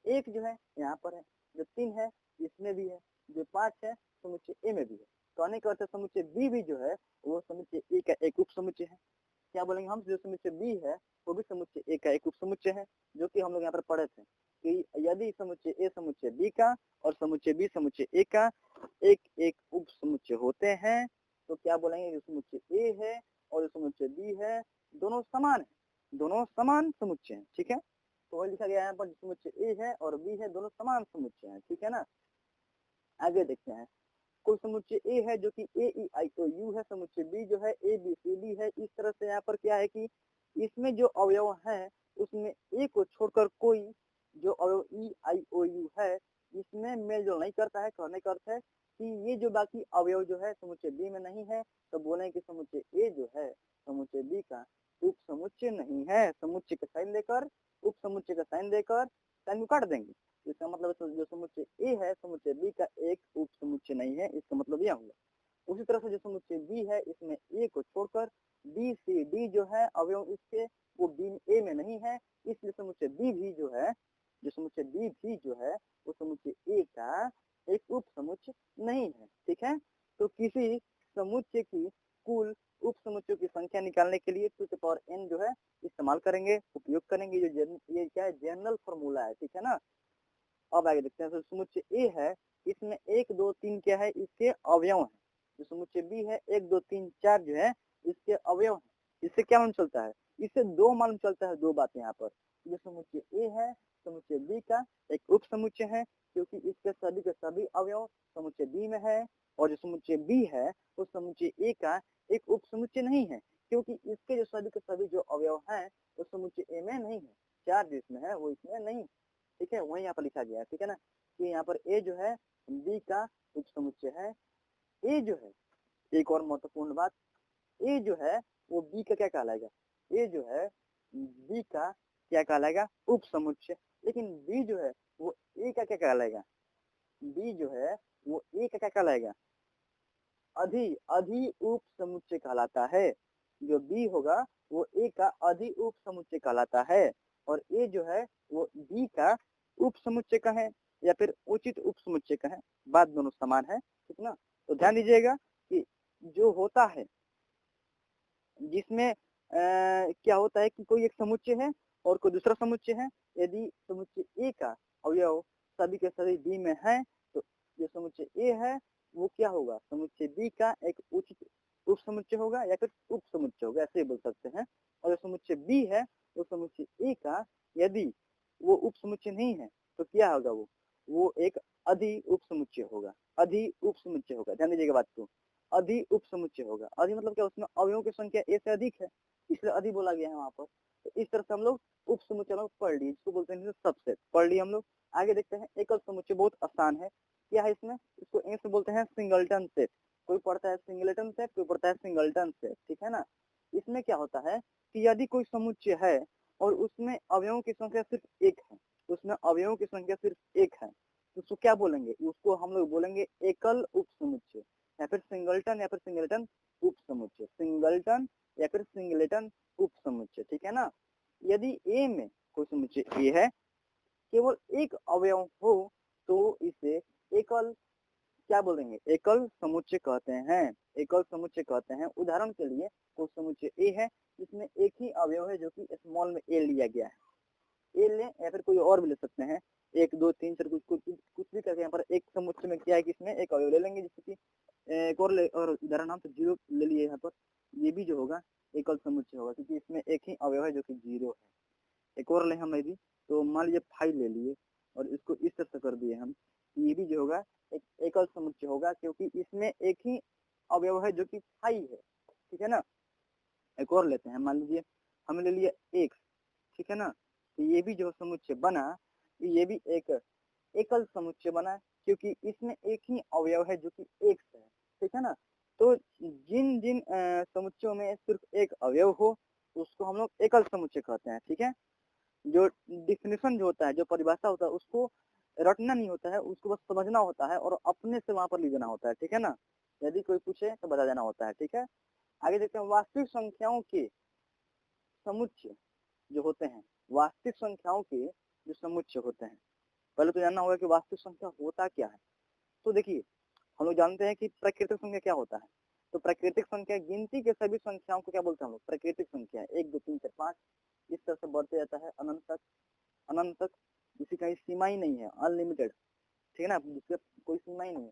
एक जो है यहाँ पर है, जो 3 है इसमें भी है, जो 5 है समुच्चय ए में भी है। कहने का अर्थ समुच्चय बी भी जो है वो समुच्चय ए का एक उप समुच्चय है। क्या बोलेंगे हम, जो समुच्चय बी है वो भी समुच्चय ए का एक उप समुच्चय है, जो कि हम लोग यहाँ पर पढ़े थे कि यदि समुच्चय ए समुच्चय बी का और समुच्चय बी समुच्चय ए का एक एक उप समुच्चय होते हैं तो क्या बोलेंगे, जो समुच्चय ए है और जो समुच्चय बी है दोनों समान है, दोनों समान समुच्चय हैं। ठीक है, तो वही लिखा गया यहाँ पर, समुच्चय ए है और बी है दोनों समान समुच्चय हैं। ठीक है ना, आगे देखते हैं। कुल समुच्चय ए है जो कि ए ई आई ओ यू है, समुच्चय बी जो है ए बी सी डी है। इस तरह से यहाँ पर क्या है कि इसमें जो अवयव है उसमें ए को छोड़कर कोई जो अवयव ई आई ओ यू है इसमें मेल जोल नहीं करता है। कहने का अर्थ है कि ये जो बाकी अवयव जो है समुच्चय बी में नहीं है, तो बोले कि समुच्चय ए जो है समुच्चय बी का उप समुच्चय नहीं है। समुच्चय का साइन देकर, उप समुच्चय का साइन देकर साइन को काट देंगे। इसका मतलब जो समुच्चय ए है समुच्चय बी का एक उप समुच्चय नहीं है, इसका मतलब यह हुआ। उसी तरह से जो समुच्चय बी है इसमें ए को छोड़कर बी सी डी जो है अवयव इसके वो बी ए में नहीं है, इसलिए समुच्चय बी भी जो है, जो समुच्चय बी भी जो है वो समुच्चय ए का एक उप समुच्चय नहीं है। ठीक है, तो किसी समुच्चय की कुल उप समुच्चयों की संख्या निकालने के लिए 2 to the power n जो है इस्तेमाल करेंगे, उपयोग करेंगे। ये क्या है, जनरल फॉर्मूला है। ठीक है ना, अब आगे देखते हैं। तो समुच्चय ए है इसमें 1 2 3 क्या है, इसके अवयव है। जो समुच्चय बी है 1 2 3 4 जो है इसके अवयव है। इससे क्या मालूम चलता है, इससे दो मालूम चलता है, दो बातें यहाँ पर। जो समुच्चय ए है समुच्चय बी का एक उप समुच्चय है क्योंकि इसके सभी के सभी अवयव समुच्चय बी में है, और जो समुच्चय बी है वो समुच्चय ए का एक उप समुच्चय नहीं है क्योंकि इसके जो सभी के सभी जो अवयव है वो समुच्चय ए में नहीं है। 4 जो इसमें है वो इसमें नहीं। ठीक है, वही यहाँ पर लिखा गया है। ठीक है ना, कि यहाँ पर ए जो है बी का उप समुच्चय है। ए जो है, एक और महत्वपूर्ण बात, ए जो है वो बी का क्या कहलाएगा, ए जो है बी का क्या कहलाएगा, उप समुच्चय। लेकिन बी जो है वो ए का क्या कहलाएगा, बी जो है वो ए का क्या कहलाएगा, अधि अधि उप समुच्चय कहलाता है। जो बी होगा वो ए का अधि उप समुच्चय कहलाता है, और ए जो है वो बी का उप समुच्चय का है या फिर उचित उप समुच्चय का है। बात दोनों समान है। ठीक ना, तो ध्यान दीजिएगा कि जो होता है जिसमें क्या होता है कि कोई एक समुच्चय है और कोई दूसरा समुच्चय है। यदि समुच्चय ए का अवयव सभी के सभी बी में है तो जो समुच्चय ए है वो क्या होगा, समुच्चय बी का एक उचित उप समुच्चय होगा या फिर उप समुच्चय होगा, ऐसे बोल सकते हैं। और जो समुच्चय बी है वो समुच्चय ए का यदि वो उप समुच्चय नहीं है तो क्या होगा, वो एक अधि उप समुच्चय होगा, अधि उप समुच्चय होगा। ध्यान दीजिएगा बात को, अधि उप समुच्चय होगा। अधि मतलब क्या, उसमें अवयवों की संख्या ए से अधिक है इसलिए अधि बोला गया है वहां पर। तो इस तरह से हम लोग उप समुच्चय पढ़ लिए, जिसको बोलते हैं सबसेट, पढ़ लिए हम लोग। आगे देखते हैं एकल समुच्चय, बहुत आसान है। क्या है इसमें, इसको इंग्लिश में बोलते हैं सिंगलटन सेट। कोई पढ़ता है सिंगलेटन सेट, कोई पढ़ता है सिंगलटन सेट। ठीक है ना, इसमें क्या होता है कि यदि कोई समुच्चय है और उसमें अवयवों की संख्या सिर्फ एक है, उसमें अवयवों की संख्या सिर्फ एक है, तो उसको क्या बोलेंगे, उसको हम लोग बोलेंगे एकल उप समुच्चय या फिर सिंगलटन उप समुच्चय, सिंगलटन या फिर सिंगलेटन उप समुच्चय। ठीक है ना, यदि ए में कोई समुच्चय ए है केवल एक अवयव हो तो इसे एकल क्या बोलेंगे, एकल समुच्चय कहते हैं, एकल समुच्चय कहते हैं। उदाहरण के लिए कोई समुच्चय ए है जिसमें एक ही अवयव है जो कि स्मॉल में ए लिया गया है, ए लें या फिर कोई और भी ले सकते हैं, 1 2 3 4 कुछ भी करके यहाँ पर एक समुच्चय में क्या है कि इसमें एक अवयव ले लेंगे, जैसे कि एक और उदाहरण हम तो 0 ले लिए यहाँ पर। ये भी जो होगा एकल समुच्चय होगा क्योंकि इसमें एक ही अवयव है जो कि 0 है। एक और ले हम, ये भी तो मान लीजिए 5 ले लिए और इसको इस तरह से कर दिए हम, ये भी जो होगा एक एकल समुच्चय होगा क्योंकि इसमें एक ही अवयव है जो कि 5 है, ठीक है ना। एक और लेते हैं, मान लीजिए हमने ले लिया x, ठीक है ना। तो ये भी जो समुच्चय बना, ये भी एक एकल समुच्चय बना, क्योंकि इसमें एक ही अवयव है जो कि x है, ठीक है ना। तो जिन जिन समुच्चयों में सिर्फ एक अवयव हो उसको हम लोग एकल समुच्चय कहते हैं, ठीक है। जो डिफिनेशन जो होता है, जो परिभाषा होता है, उसको रटना नहीं होता है, उसको बस समझना होता है और अपने से वहां पर लिख देना होता है, ठीक है ना। यदि कोई पूछे तो बता देना होता है, ठीक है। आगे देखते हैं, वास्तविक संख्याओं के समुच्चय जो होते हैं, वास्तविक संख्याओं के जो समुच्चय होते हैं, पहले तो जानना होगा कि वास्तविक संख्या होता क्या है। तो देखिए, हम लोग जानते हैं कि प्राकृतिक संख्या क्या होता है। तो प्राकृतिक संख्या गिनती के सभी संख्याओं को क्या बोलते हैं हम लोग, प्राकृतिक संख्या। 1 2 3 4 5 इस तरह से बढ़ते जाता है अनंत तक, अनंत तक, जिसकी कहीं सीमा ही नहीं है, अनलिमिटेड, ठीक है ना, जिसकी कोई सीमा ही नहीं है।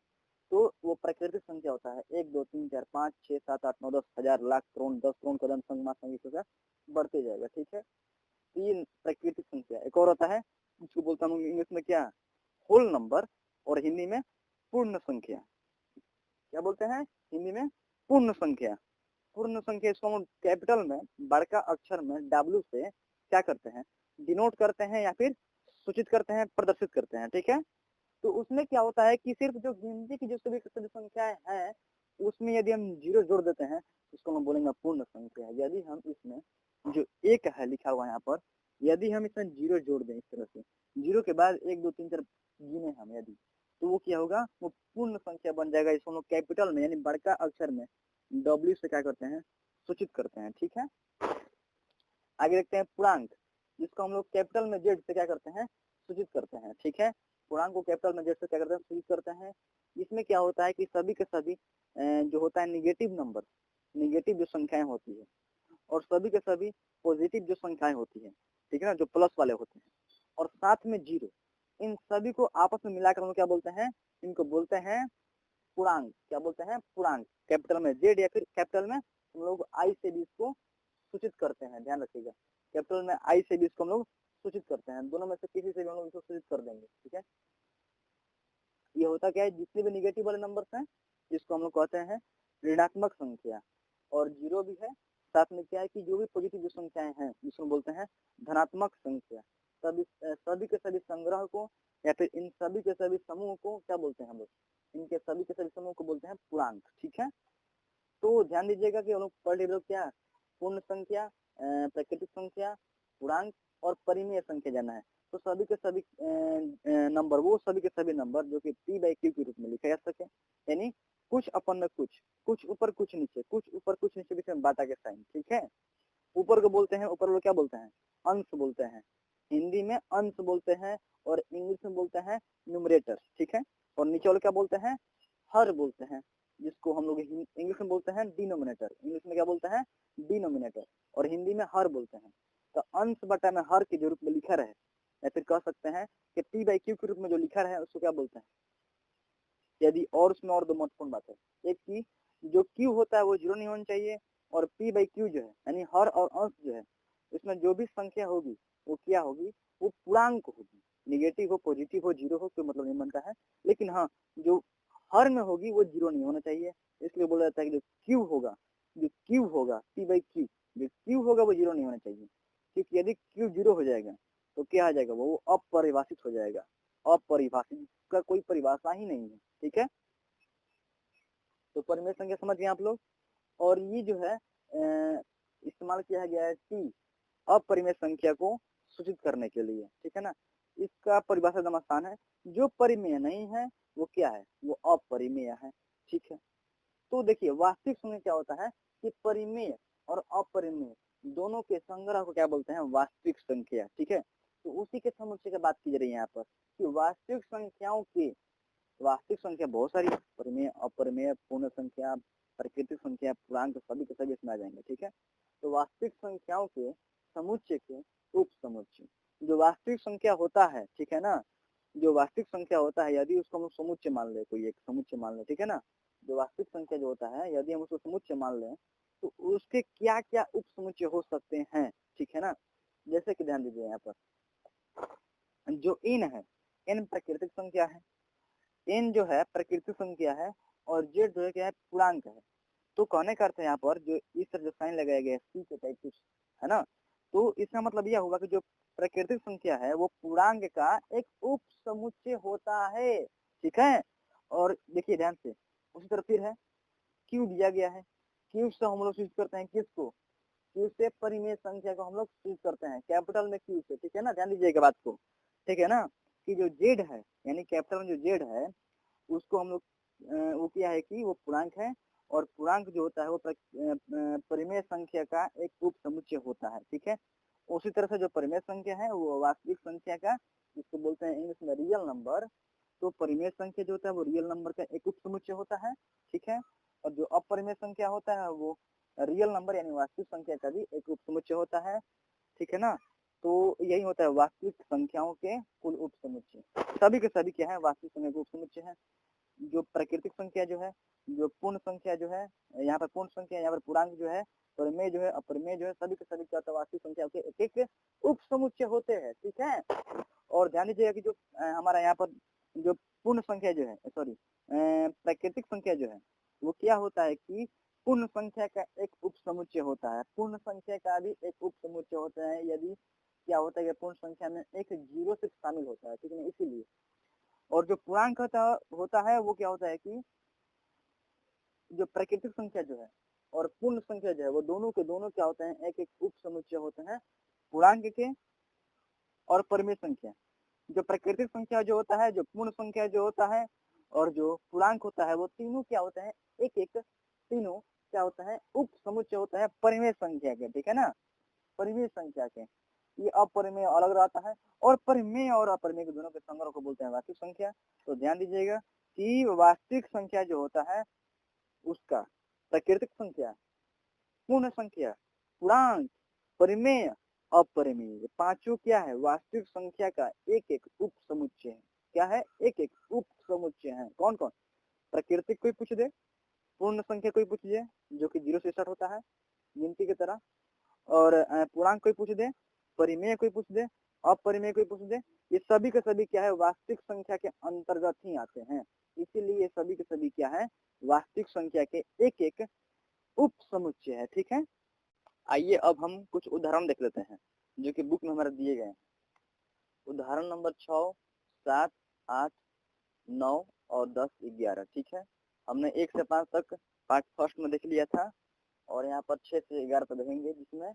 तो वो प्राकृतिक संख्या होता है। 1 2 3 4 5 6 7 8 9 10 हजार लाख करोड़ 10 करोड़ कदम संगमा संख्या बढ़ते जाएगा, ठीक है। तीन प्राकृतिक संख्या। एक और होता है जिसको बोलता हूँ इंग्लिश में क्या, होल नंबर, और हिंदी में पूर्ण संख्या। क्या बोलते हैं हिंदी में, पूर्ण संख्या। पूर्ण संख्या इसको हम कैपिटल में बड़का अक्षर में W से क्या करते हैं, डिनोट करते हैं या फिर सूचित करते हैं, प्रदर्शित करते हैं, ठीक है। तो उसमें क्या होता है कि सिर्फ जो गिनती की जो सभी संख्याएं हैं उसमें यदि हम 0 जोड़ देते हैं उसको हम बोलेंगे पूर्ण संख्या। यदि हम इसमें जो 1 है लिखा हुआ यहाँ पर, यदि हम इसमें 0 जोड़ दें इस तरह से, 0 के बाद 1 2 3 4 गिने हम यदि, तो वो क्या होगा, वो पूर्ण संख्या बन जाएगा। इसको हम लोग कैपिटल में यानी बड़का अक्षर में W से क्या करते हैं, सूचित करते हैं, ठीक है। आगे देखते हैं पूर्णांक, जिसको हम लोग कैपिटल में Z से क्या करते हैं, सूचित करते हैं, ठीक है। पूर्णांक को कैपिटल में Z से क्या करते हैं, सूचित करते हैं। इसमें क्या होता है कि सभी के सभी जो होता है निगेटिव नंबर, निगेटिव जो संख्याएं होती है, और सभी के सभी पॉजिटिव जो संख्याएं होती है, ठीक है ना, जो प्लस वाले होते हैं, और साथ में 0, इन सभी को आपस में मिलाकर हम लोग क्या बोलते हैं, इनको बोलते हैं पूर्णांक। क्या बोलते हैं, पूर्णांक। कैपिटल में Z या फिर कैपिटल में हम लोग I से भी इसको सूचित करते हैं, ध्यान रखिएगा। कैपिटल में I से भी इसको हम लोग सूचित करते हैं, दोनों में से किसी से भी हम लोग इसको सूचित कर देंगे, ठीक है। ये होता क्या है, जितने भी निगेटिव वाले नंबर्स हैं जिसको हम लोग कहते हैं ऋणात्मक संख्या, और 0 भी है, साथ में क्या है कि जो भी पॉजिटिव जो संख्याएं हैं जिसको बोलते हैं धनात्मक संख्या। सभी के सभी संग्रह को या फिर इन सभी के सभी समूह को क्या बोलते हैं हम लोग, इनके सभी के सभी समूह को बोलते हैं पूर्णांक, ठीक है। तो ध्यान दीजिएगा कि हम लोग पढ़ रहे लोग क्या, पूर्ण संख्या, प्राकृतिक संख्या, पूर्णांक और परिमेय संख्या जाना है। तो सभी के सभी नंबर, वो सभी के सभी नंबर जो कि P/Q के रूप में लिखा जा सके, यानी कुछ अपन में कुछ, कुछ ऊपर कुछ नीचे, कुछ ऊपर कुछ नीचे, बीच में बाटा के साइन, ठीक है। ऊपर को बोलते हैं, ऊपर लोग क्या बोलते हैं, अंश बोलते हैं, हिंदी में अंश बोलते हैं, और इंग्लिश में बोलते हैं न्यूमरेटर, ठीक है। और नीचे वाले क्या बोलते हैं, हर बोलते हैं, जिसको हम लोग इंग्लिश में बोलते हैं डिनोमिनेटर। इंग्लिश में क्या बोलते हैं, डिनोमिनेटर, और हिंदी में हर बोलते हैं। तो अंश बटा में हर के जो रूप में लिखा रहे, या फिर कह सकते हैं कि P/Q के रूप में जो लिखा रहे उसको क्या बोलते हैं। यदि और उसमें और दो महत्वपूर्ण बात है, एक की जो Q होता है वो 0 नहीं होना चाहिए, और P/Q जो है यानी हर और अंश जो है, इसमें जो भी संख्या होगी वो क्या होगी, वो पूर्णांक होगी। निगेटिव हो, पॉजिटिव हो, 0 हो, कोई मतलब नहीं बनता है। लेकिन हाँ, जो हर में होगी वो 0 नहीं होना चाहिए, इसलिए बोला जाता है कि जो Q होगा, जो Q होगा P/Q, जो Q होगा वो 0 नहीं होना चाहिए, क्योंकि यदि Q 0 हो जाएगा तो क्या आ जाएगा, वो अपरिभाषित हो जाएगा। अपरिभाषित का कोई परिभाषा ही नहीं है, ठीक है। तो परिमेय संख्या समझ गए आप लोग। और ये जो है इस्तेमाल किया गया है T अपरिमेय संख्या को सूचित करने के लिए, ठीक है ना। इसका परिभाषा एकदम आसान है, जो परिमेय नहीं है वो क्या है, वो अपरिमेय है, ठीक है। तो देखिए वास्तविक संख्या क्या होता है कि परिमेय और अपरिमेय दोनों के संग्रह को क्या बोलते हैं, वास्तविक संख्या, ठीक है। तो उसी के समुच्चय की बात की जा रही है यहाँ पर कि वास्तविक संख्याओं के, वास्तविक संख्या बहुत सारी, परिमेय, अपरिमेय, पूर्ण संख्या, प्राकृतिक संख्या, पूर्णांक, सभी के सभी इसमें आ जाएंगे, ठीक है। तो वास्तविक संख्याओं के समुच्चय के उप समुच्चय, जो वास्तविक संख्या होता है, ठीक है ना, जो वास्तविक संख्या होता है यदि उसको हम समुच्चय मान ले, कोई एक समुच्चय मान ले, ठीक है ना। जो वास्तविक संख्या जो होता है यदि हम उसको समुच्चय मान लें तो उसके क्या क्या उप समुच्चय हो सकते हैं, ठीक है ना। जैसे कि ध्यान दीजिए यहाँ पर जो n है, n प्राकृतिक संख्या है, n जो है प्राकृतिक संख्या है, और जेड जो है क्या है, पूर्णांक है। तो कहने का अर्थ है यहाँ पर जो इस तरह जो साइन लगाया गया है सी के टाइप कुछ है ना, तो इसका मतलब यह होगा कि जो प्राकृतिक संख्या है वो पूर्णांक का एक उप समुच्चय होता है, ठीक है। और देखिए ध्यान से, उसी तरह फिर है क्यू दिया गया है, क्यू से हम लोग सूचित करते हैं किसको, क्यू से परिमेय संख्या को हम लोग सूचित करते हैं कैपिटल में क्यू से, ठीक है ना, ध्यान दीजिएगा बात को, ठीक है ना, कि जो जेड है यानी कैपिटल में जो जेड है उसको हम लोग वो क्या है कि वो पूर्णांक है, और पूर्णांक जो होता है वो परिमेय संख्या का एक उप समुच्चय होता है, ठीक है। उसी तरह से जो परिमेय संख्या है वो वास्तविक संख्या का, जिसको बोलते हैं इंग्लिश में रियल नंबर, तो परिमेय संख्या जो होता है वो रियल नंबर का एक उप समुच्चय होता है, ठीक है। और जो अपरिमेय संख्या होता है वो रियल नंबर यानी वास्तविक संख्या का भी एक उप समुच्चय होता है, ठीक है ना। तो यही होता है वास्तविक संख्याओं के कुल उप समुच्चय, सभी के सभी क्या है, वास्तविक संख्या के उप समुच्चय है। जो प्राकृतिक संख्या जो है, जो पूर्ण संख्या जो है, यहाँ पर पूर्ण संख्या, यहाँ पर पूर्णांक जो है, परिमेय जो है, अपरिमेय जो है, सभी के सभी क्या होता है, वास्तविक संख्या के एक एक उप समुच्चय होते हैं, ठीक है। और ध्यान दीजिएगा कि जो हमारा यहाँ पर जो पूर्ण संख्या जो है, सॉरी प्राकृतिक संख्या जो है वो क्या होता है कि पूर्ण संख्या का एक उप समुच्चय होता है, पूर्ण संख्या का भी एक उप समुच्चय होता है यदि क्या होता है कि पूर्ण संख्या में एक जीरो से शामिल होता है, ठीक है, इसीलिए। और जो पूर्णांक होता है वो क्या होता है कि जो प्राकृतिक संख्या जो है और पूर्ण संख्या जो है वो दोनों के दोनों क्या होते हैं, एक एक उप समुच्चय होते हैं पूर्णांक के और परिमेय संख्या। जो प्राकृतिक संख्या जो होता है, जो पूर्ण संख्या जो होता है और जो पूर्णांक होता है, वो तीनों क्या होते हैं, एक एक तीनों क्या होता है, उप समुच्चय होता है परिमेय संख्या के, ठीक है ना, परिमेय संख्या के। ये अपरिमेय अलग रहता है, और परिमेय और अपरिमेय के दोनों के संग्रह को बोलते हैं वास्तविक संख्या। तो ध्यान दीजिएगा कि वास्तविक संख्या जो होता है उसका प्राकृतिक संख्या, पूर्ण संख्या, पूर्णांक, परिमेय, अपरिमेय, ये पांचों क्या है, वास्तविक संख्या का एक एक उप समुच्चय है। क्या है, एक एक उप समुच्चय है। कौन कौन, प्राकृतिक कोई पूछ दे, पूर्ण संख्या कोई पूछ दे जो कि जीरो से स्टार्ट होता है गिनती की तरह, और पूर्णांक कोई पूछ दे, परिमेय कोई पूछ दे, अपरिमेय कोई पूछ दे, ये सभी के सभी क्या है, वास्तविक संख्या के अंतर्गत ही आते हैं। इसीलिए ये सभी के सभी क्या है, वास्तविक संख्या के एक एक उप समुच्चय है, ठीक है। आइए अब हम कुछ उदाहरण देख लेते हैं जो कि बुक में हमारे दिए गए हैं। उदाहरण नंबर 6, 7, 8, 9 और 10, 11, ठीक है। हमने 1 से 5 तक पार्ट फर्स्ट में देख लिया था, और यहाँ पर 6 से 11 तक देखेंगे, जिसमें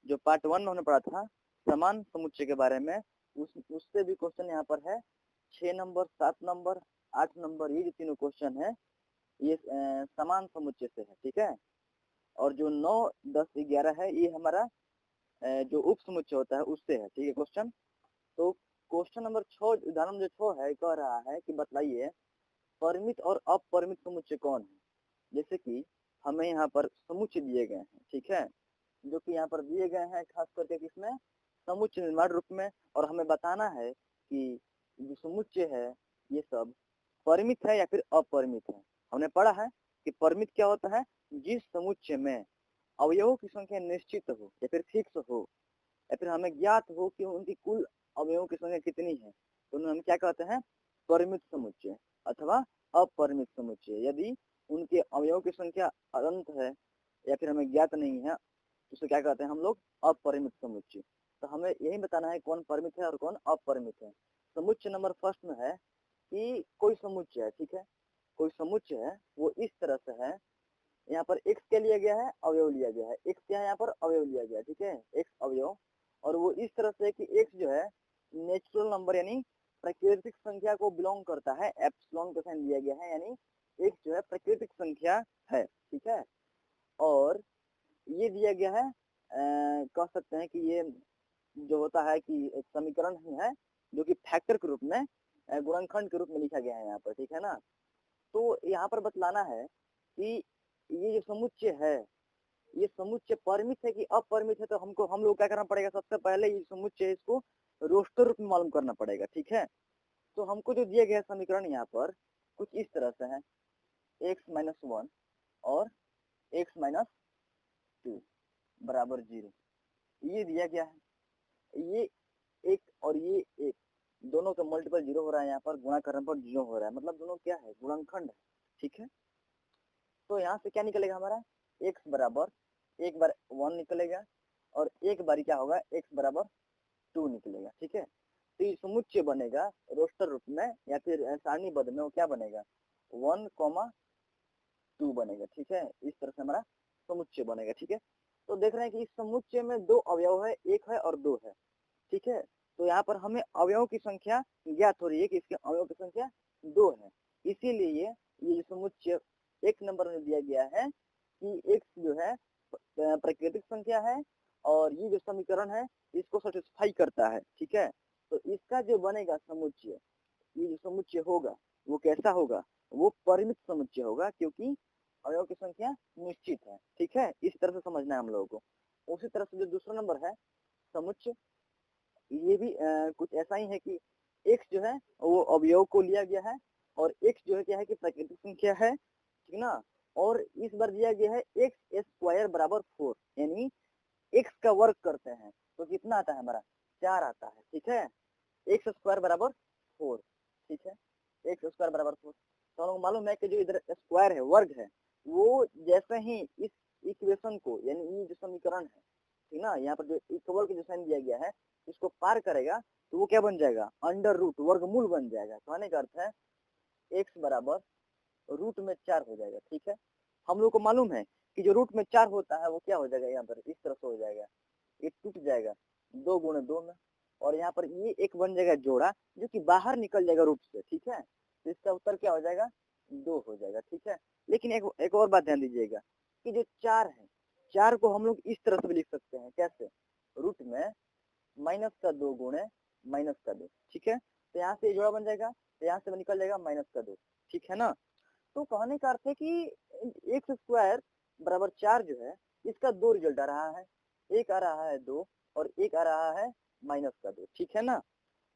जो पार्ट 1 में हमने पढ़ा था समान समुच्चय के बारे में, उससे भी क्वेश्चन यहाँ पर है। 6 नंबर, 7 नंबर, 8 नंबर, ये जो तीनों क्वेश्चन है ये समान समुच्चय से है, ठीक है। और जो 9, 10, 11 है ये हमारा जो उप समुच्चय होता है उससे है, ठीक है क्वेश्चन। तो क्वेश्चन नंबर 6, उदाहरण जो 6 है, कह रहा है कि बताइए परिमित और अपरिमित समुच्चय कौन है। जैसे कि हमें यहाँ पर समुच्चय दिए गए हैं, ठीक है, जो कि यहाँ पर दिए गए हैं खास करके किसमें, समुच्चय निर्माण रूप में, और हमें बताना है कि जो समुच्चय है ये सब परिमित है या फिर अपरिमित है। हमने पढ़ा है कि परिमित क्या होता है, जिस समुच्चय में अवयवों की संख्या निश्चित हो या फिर फिक्स हो, या फिर हमें ज्ञात हो कि उनकी कुल अवयवों की संख्या कितनी है, तो हम क्या कहते हैं, परिमित समुच्चय अथवा अपरिमित समुच्चय। यदि उनके अवयवों की संख्या अनंत है या फिर हमें ज्ञात नहीं है, तो उसे क्या कहते हैं हम लोग, अपरिमित समुच्चय। तो हमें यही बताना है कौन परिमित है और कौन अपरिमित है। समुच्चय नंबर फर्स्ट में है कि कोई समुच्चय है, ठीक है, कोई समुच्चय है वो इस तरह से है, यहाँ पर x क्या लिया गया है, अवयव लिया गया है, x क्या है यहाँ पर, अवयव लिया गया है, ठीक है, x अवयव। और वो इस तरह से कि x जो है नेचुरल नंबर यानी प्राकृतिक संख्या को बिलोंग करता है, एप्सिलॉन का साइन लिया गया है, यानी x जो है प्राकृतिक संख्या है, ठीक है। और ये दिया गया है कह सकते हैं कि ये जो होता है कि एक समीकरण ही है जो कि फैक्टर के रूप में, गुणनखंड के रूप में लिखा गया है यहाँ पर, ठीक है ना। तो यहाँ पर बतलाना है कि ये जो समुच्चय है ये समुच्चय परिमित है कि अपरिमित है, तो हम लोग क्या करना पड़ेगा, सबसे पहले ये समुच्चय इसको रोस्टर रूप में मालूम करना पड़ेगा, ठीक है। तो हमको जो दिया गया समीकरण यहाँ पर कुछ इस तरह से है, x-1 और x-2 बराबर 0, ये दिया गया है। ये एक और ये एक दोनों का मल्टीपल 0 हो रहा है, यहाँ पर गुणा करने पर 0 हो रहा है, मतलब दोनों क्या है, गुणनखंड है, ठीक है। तो यहाँ से क्या निकलेगा हमारा, x बराबर एक बार 1 निकलेगा और एक बार क्या होगा x बराबर 2 निकलेगा। ठीक है, तो ये समुच्चय बनेगा रोस्टर रूप में या फिर सारणीबद्ध में, वो क्या बनेगा 1,2 बनेगा। ठीक है, इस तरह से हमारा समुच्चय बनेगा। ठीक है, तो देख रहे हैं कि इस समुच्चय में दो अवयव है, एक है और दो है। ठीक है, तो यहाँ पर हमें अवयवों की संख्या ज्ञात हो रही है कि इसके अवयव की संख्या 2 है। इसीलिए ये समुच्चय एक नंबर में दिया गया है कि x जो है प्राकृतिक संख्या है और ये जो समीकरण है इसको सेटिस्फाई करता है। ठीक है, तो इसका जो बनेगा समुच्चय, ये जो समुच्चय होगा वो कैसा होगा, वो परिमित समुच्चय होगा, क्योंकि अवयव की संख्या निश्चित है। ठीक है, इस तरह से समझना है हम लोगों को। उसी तरह से जो दूसरा नंबर है समुच्चय, ये भी कुछ ऐसा ही है कि x जो है वो अवयव को लिया गया है और x जो है क्या है कि प्राकृतिक संख्या है। ठीक ना, और इस बार दिया गया है x स्क्वायर बराबर 4, यानी x का वर्ग करते हैं तो कितना आता है हमारा 4 आता है। ठीक है, एक्स स्क्वायर बराबर 4। ठीक है, एक्स स्क्वायर बराबर 4, तो हम लोग मालूम है कि जो इधर स्क्वायर है वर्ग है, वो जैसे ही इस इक्वेशन को यानी ये जो समीकरण है, ठीक ना, यहाँ पर जो इक्वल के जो साइन दिया गया है इसको पार करेगा तो वो क्या बन जाएगा अंडर रूट वर्गमूल बन जाएगा। कहने का अर्थ है एक्स बराबर रूट में 4 हो जाएगा। ठीक है, हम लोग को मालूम है कि जो रूट में 4 होता है वो क्या हो जाएगा, यहाँ पर इस तरह से हो जाएगा, ये टूट जाएगा 2 गुणे 2 में, और यहाँ पर ये एक बन जाएगा जोड़ा जो कि बाहर निकल जाएगा रूट से। ठीक है, तो इसका उत्तर क्या हो जाएगा 2 हो जाएगा। ठीक है, लेकिन एक और बात ध्यान दीजिएगा कि जो 4 है, 4 को हम लोग इस तरह से भी लिख सकते हैं, कैसे, रूट में -2 गुणे -2। ठीक है, तो यहाँ से जोड़ा बन जाएगा, तो यहाँ से निकल जाएगा -2। ठीक है ना, तो कहने का अर्थ है कि एक्स स्क्वायर बराबर 4 जो है इसका 2 रिजल्ट आ रहा है, एक आ रहा है 2 और एक आ रहा है -2। ठीक है ना,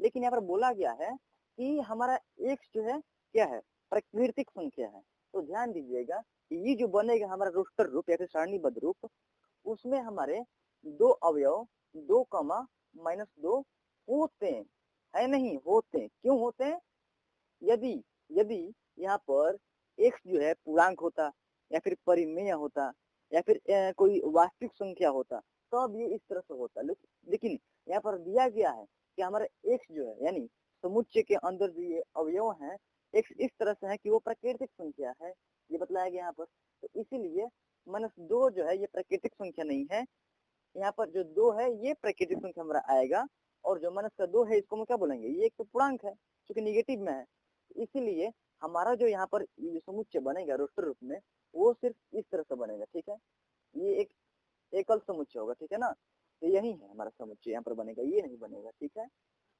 लेकिन यहाँ पर बोला गया है कि हमारा x जो है क्या है प्राकृतिक संख्या है। तो ध्यान दीजिएगा कि ये जो बनेगा हमारा रोस्टर रूप या फिर सारणीबद्ध रूप, उसमें हमारे दो अवयव 2,-2 होते हैं, है नहीं होते हैं। क्यों होते हैं, यदि यदि यहाँ पर x जो है पूर्णांक होता या फिर परिमेय होता या फिर कोई वास्तविक संख्या होता तब ये इस तरह से होता, लेकिन यहाँ पर दिया गया है कि हमारा x जो है यानी समुच्चय के अंदर जो ये अवयव हैं x इस तरह से है कि वो प्राकृतिक संख्या है, ये बतलाया गया यहाँ पर। तो इसीलिए -2 जो है ये प्राकृतिक संख्या नहीं है, यहाँ पर जो 2 है ये प्राकृतिक संख्या हमारा आएगा, और जो -2 है इसको हम क्या बोलेंगे, ये एक तो पूर्णांक है क्योंकि निगेटिव में है। इसीलिए हमारा जो यहाँ पर ये जो समुच्चय बनेगा रोस्टर रूप में वो सिर्फ इस तरह से बनेगा। ठीक है, ये एक एकल समुच्चय होगा। ठीक है ना, तो यही है हमारा समुच्चय यहाँ पर बनेगा, ये नहीं बनेगा। ठीक है,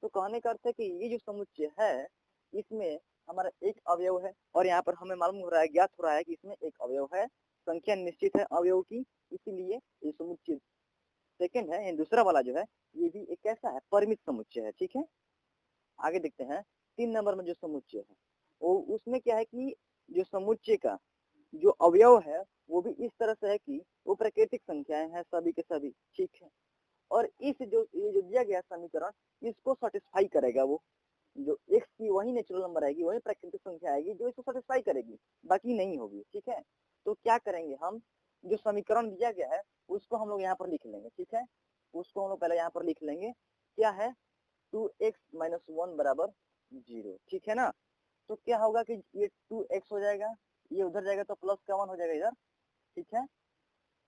तो कहने का अर्थ है कि ये जो समुच्चय है इसमें हमारा एक अवयव है और यहाँ पर हमें मालूम हो रहा है, ज्ञात हो रहा है कि इसमें एक अवयव है, संख्या निश्चित है अवयव की, इसीलिए ये समुच्चय सेकंड है। दूसरा वाला जो है ये भी एक कैसा है परिमित समुच्चय है। ठीक है, आगे देखते हैं 3 नंबर में जो समुच्चय है वो उसमें क्या है कि जो समुच्चय का जो अवयव है वो भी इस तरह से है कि वो प्राकृतिक संख्याएं हैं सभी के सभी। ठीक है, और इस जो ये जो दिया गया समीकरण इसको सेटिस्फाई करेगा, वो जो x की वही नेचुरल नंबर आएगी, वही प्राकृतिक संख्या आएगी जो इसको सेटिस्फाई करेगी, बाकी नहीं होगी। ठीक है, तो क्या करेंगे हम, जो समीकरण दिया गया है उसको हम लोग यहाँ पर लिख लेंगे। ठीक है, उसको हम लोग पहले यहाँ पर लिख लेंगे, क्या है 2x - 1 बराबर 0। ठीक है ना, तो क्या होगा कि ये 2x हो जाएगा, ये उधर जाएगा तो प्लस का 1 हो जाएगा इधर। ठीक है,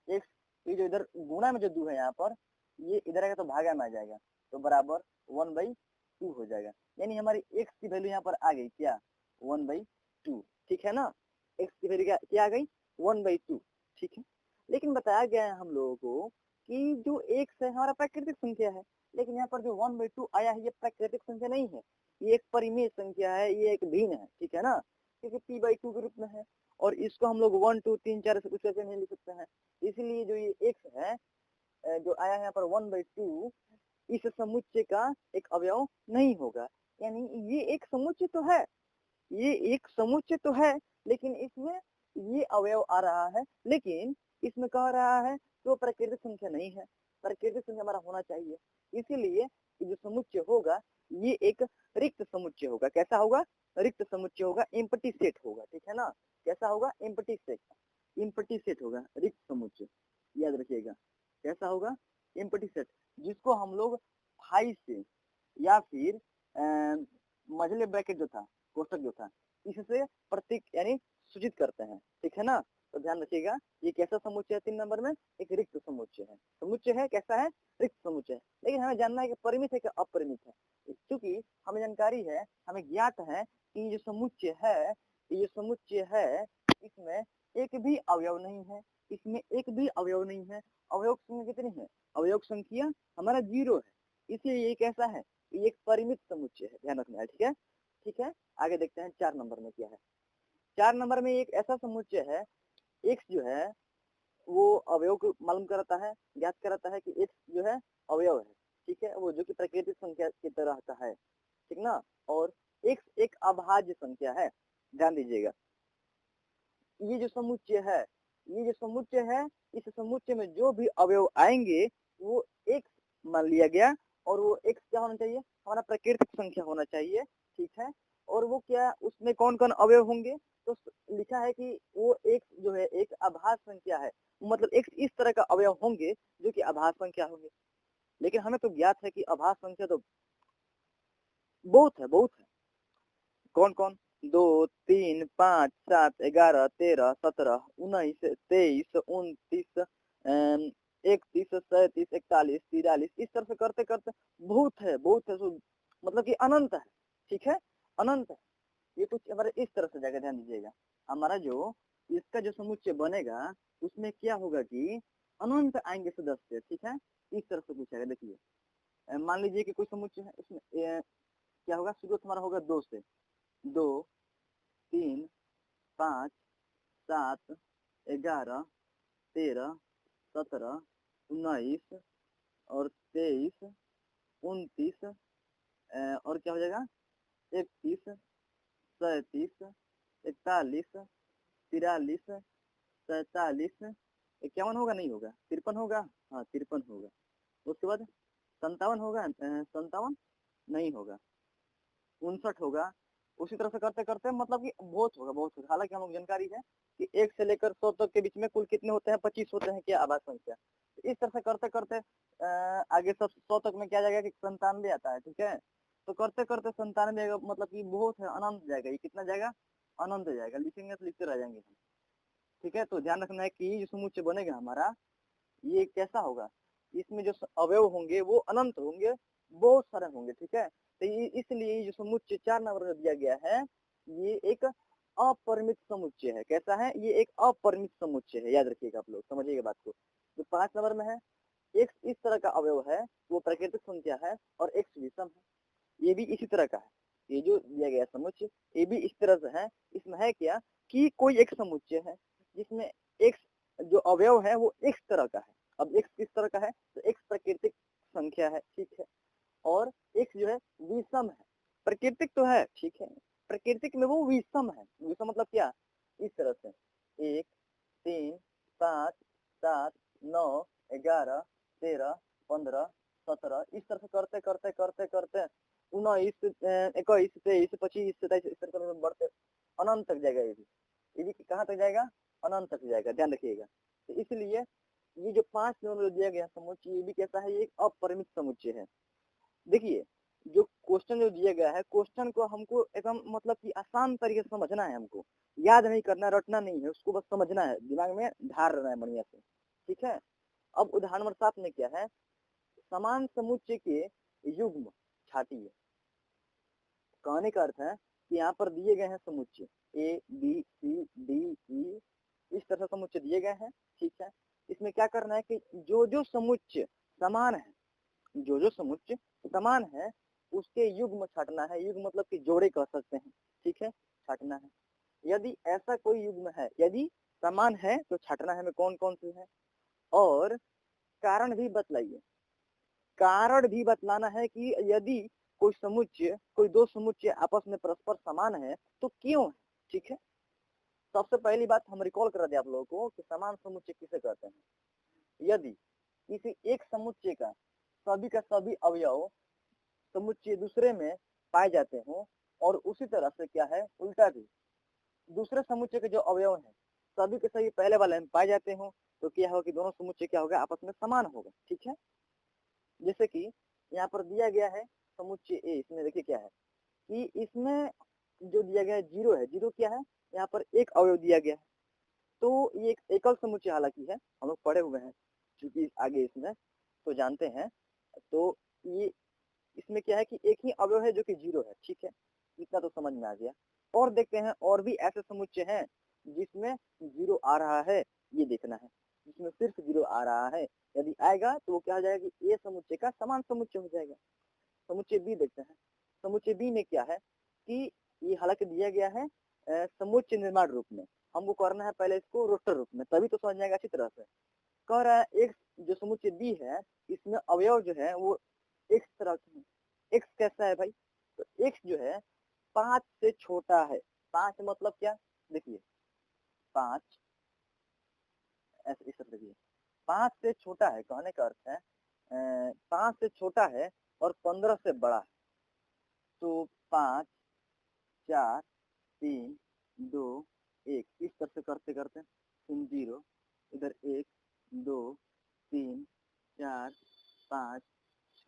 x ये जो इधर गुणा में जो 2 है यहाँ पर ये इधर आएगा तो भागा में आ जाएगा, तो बराबर 1/2 हो जाएगा, यानी हमारी x की वैल्यू यहाँ पर आ गई क्या 1/2। ठीक है ना, x की वैल्यू क्या आ गई 1/2। ठीक है, लेकिन बताया गया है हम लोगों को कि जो x है हमारा प्राकृतिक संख्या है, लेकिन यहाँ पर जो 1/2 आया है ये प्राकृतिक संख्या नहीं है, ये एक परिमेय संख्या है, ये एक भिन्न है। ठीक है ना, क्योंकि p/2 के रूप में है और इसको हम लोग 1 2 3 4 से कुछ ऐसे नहीं लिख सकते हैं। इसलिए जो ये x है जो आया है यहाँ पर 1/2 इस समुच्चय का एक अवयव नहीं होगा, यानी ये एक समुच्चय तो है, ये एक समुच्चय तो है लेकिन इसमें ये अवयव आ रहा है, लेकिन इसमें कह रहा है तो प्राकृतिक संख्या नहीं है, प्राकृतिक संख्या हमारा होना चाहिए। इसीलिए जो समुच्चय होगा ये एक रिक्त समुच्चय होगा। कैसा होगा? रिक्त समुच्चय होगा, एम्प्टी सेट होगा, ठीक है ना। कैसा होगा? एम्प्टी सेट, एम्प्टी सेट होगा, रिक्त समुच्चय, याद रखिएगा। कैसा होगा? एम्प्टी सेट, जिसको हम लोग फाई से या फिर मझले ब्रैकेट जो था, कोष्टक जो था, इससे प्रतीक यानी सूचित करते हैं, ठीक है ना। तो ध्यान रखिएगा, ये कैसा समुच्चय है? 3 नंबर में एक रिक्त समुच्चय है। समुच्चय है, कैसा है? रिक्त समुच्चय है। लेकिन हमें जानना है कि परिमित है कि अपरिमित है। क्योंकि हमें जानकारी है, हमें ज्ञात है कि ये जो समुच्चय है, ये समुच्चय है, इसमें एक भी अवयव नहीं है, इसमें एक भी अवयव नहीं है। अवयव संख्या कितनी है? अवयव संख्या हमारा 0 है, इसलिए ये कैसा है? ये एक परिमित समुच्चय है, ध्यान रखना है, ठीक है। ठीक है, आगे देखते हैं 4 नंबर में क्या है। 4 नंबर में एक ऐसा समुच्चय है, एक्स जो है वो अवयव को मालूम कराता है, ज्ञात कराता है कि एक्स जो है अवयव है, ठीक है, वो जो कि प्राकृतिक संख्या की तरह का है, ठीक ना। और एक्स एक अभाज्य संख्या है, ध्यान दीजिएगा। ये जो समुच्चय है, ये जो समुच्चय है, इस समुच्चय में जो भी अवयव आएंगे वो एक्स मान लिया गया, और वो एक्स क्या होना चाहिए? हमारा प्राकृतिक संख्या होना चाहिए, ठीक है। और वो क्या, उसमें कौन कौन अवयव होंगे? तो लिखा है कि वो एक्स जो है एक अभाज्य संख्या है, मतलब एक्स इस तरह का अवयव होंगे जो कि अभाज्य संख्या होंगे। लेकिन हमें तो ज्ञात है कि अभाज्य संख्या तो बहुत है, बहुत है। कौन कौन? 2, 3, 5, 7, 11, 13, 17, 19, 23, 29, 31, 37, 41, 43, इस तरह से करते करते बहुत है, बहुत है। मतलब कि अनंत है, ठीक है, अनंत है। ये कुछ हमारे इस तरह से जाएगा, ध्यान दीजिएगा। हमारा जो इसका जो समुच्चय बनेगा उसमें क्या होगा कि अनंत आएंगे सदस्य, ठीक है, इस तरह से पूछेगा। देखिए मान लीजिए कि कोई समुच्चय है, उसमें क्या होगा? शुरू हमारा होगा 2 से, 2, 3, 5, 7, 11, 13, 17, 19 और 23, 29, और क्या हो जाएगा? 31, 37, 41, 43, 47, 51 होगा? नहीं होगा, 53 होगा, हाँ 53 होगा। उसके बाद 57 होगा, 57 नहीं होगा, 59 होगा। उसी तरह से करते करते मतलब कि बहुत होगा, बहुत होगा। हालांकि हम लोग जानकारी है कि 1 से लेकर 100 तक के बीच में कुल कितने होते हैं? 25 होते हैं क्या आभाज्य संख्या। तो इस तरह से करते करते आगे सब 100 तक में क्या जाएगा कि 97 आता है, ठीक है। तो करते करते 97 मतलब कि बहुत है, अनंत जाएगा। ये कितना जाएगा? अनंत जाएगा। लिखेंगे तो लिखते रह जाएंगे हम, ठीक है। तो ध्यान रखना है कि जो समुच्चय बनेगा हमारा, ये कैसा होगा? इसमें जो अवयव होंगे वो अनंत होंगे, बहुत सारे होंगे, ठीक है। तो ये इसलिए जो समुच्चय 4 नंबर में दिया गया है, ये एक अपरिमित समुच्चय है। कैसा है? ये एक अपरिमित समुच्चय है, याद रखिएगा, आप लोग समझिएगा बात को। जो 5 नंबर में है, एक्स इस तरह का अवयव है, वो प्राकृतिक संख्या है, और एक्स विषम है, ये भी इसी तरह का है। ये जो दिया गया समुच्चय ये भी इस तरह से है। इसमें है क्या कि कोई एक समुच्चय है जिसमें एक्स जो अवयव है वो एक्स तरह का है। अब एक्स किस तरह का है? तो एक्स प्राकृतिक संख्या है, ठीक है, और एक्स जो है विषम है। प्राकृतिक तो है, ठीक है, प्राकृतिक में वो विषम है। विषम मतलब क्या? इस तरह से 1, 3, 5, 7, 9, 11, 13, 15, 17, इस तरह से करते करते करते करते 19, 21, 23, 25, 27, इस तरह से बढ़ते अनंत तक जाएगा। ये भी कहाँ तक जाएगा? अनंत तक जाएगा, ध्यान रखिएगा। तो इसलिए ये जो 5 नंबर दिया गया समुच्चय, ये भी कैसा है? ये एक अपरिमित समुच्चय है। देखिए जो क्वेश्चन जो दिया गया है, क्वेश्चन को हमको एकदम मतलब कि आसान तरीके से समझना है, हमको याद नहीं करना, रटना नहीं है, उसको बस समझना है, दिमाग में धार रहना है बढ़िया से, ठीक है। अब उदाहरण नंबर 7 में क्या है? समान समुच्चय के युग्म छाटिए। कहने का अर्थ है कि यहाँ पर दिए गए हैं समुच्चय A B C D E, इस तरह से समुच्चय दिए गए हैं, ठीक है। इसमें क्या करना है कि जो जो समुच्चय समान है, जो जो समुच्चय समान है उसके युग्म छाटना है। युग्म मतलब कि जोड़े कह सकते हैं, ठीक है, छाटना है। यदि ऐसा कोई युग्म है, यदि समान है तो छाटना है में कौन कौन से है, और कारण भी बतलाइए। कारण भी बतलाना है कि यदि कोई समुच्चय, कोई दो समुच्चय आपस में परस्पर समान है तो क्यों है, ठीक है। सबसे पहली बात हम रिकॉल करा दे आप लोगों को कि समान समुच्चय किसे कहते हैं। यदि किसी एक समुच्चय का सभी अवयव समुच्चय दूसरे में पाए जाते हों और उसी तरह से क्या है उल्टा भी दूसरे समुच्चय के जो अवयव हैं सभी के सभी पहले वाले में पाए जाते हों तो क्या होगा कि दोनों समुच्चय क्या होगा आपस में समान होगा। ठीक है, जैसे कि यहाँ पर दिया गया है समुच्चय ए, इसमें देखिए क्या है कि इसमें जो दिया गया है जीरो है, जीरो क्या है यहाँ पर एक अवयव दिया गया है तो ये एक एकल समुच्चय हालांकि है, हम लोग पढ़े हुए हैं क्योंकि आगे इसमें तो जानते हैं। तो ये इसमें क्या है कि एक ही अवयव है जो कि जीरो है। ठीक है, इतना तो समझ में आ गया। और देखते हैं और भी ऐसे समुच्चय हैं जिसमें जीरो आ रहा है, ये देखना है जिसमें सिर्फ जीरो आ रहा है। यदि आएगा तो वो क्या हो जाएगा कि ए समुच्चय का समान समुच्चय हो जाएगा। समुच्चय बी देखते हैं, समुच्चय बी में क्या है कि ये हालांकि दिया गया है समुच्चय निर्माण रूप में, हमको करना है पहले इसको रोस्टर रूप में, तभी तो समझ जाएगा अच्छी तरह से। कह रहा है एक जो समुच्चय बी है इसमें अवयव जो है वो एक्स तरह के हैं। एक्स कैसा है भाई, तो एक्स जो है 5 से छोटा है। 5 मतलब क्या, देखिए 5 ऐसे इस तरह देखिए 5 से छोटा है, कहने का अर्थ है 5 से छोटा है और 15 से बड़ा है। तो 5 4 3 2 1 इस तरह से करते करते तुम जीरो, इधर 1 2 3 4 5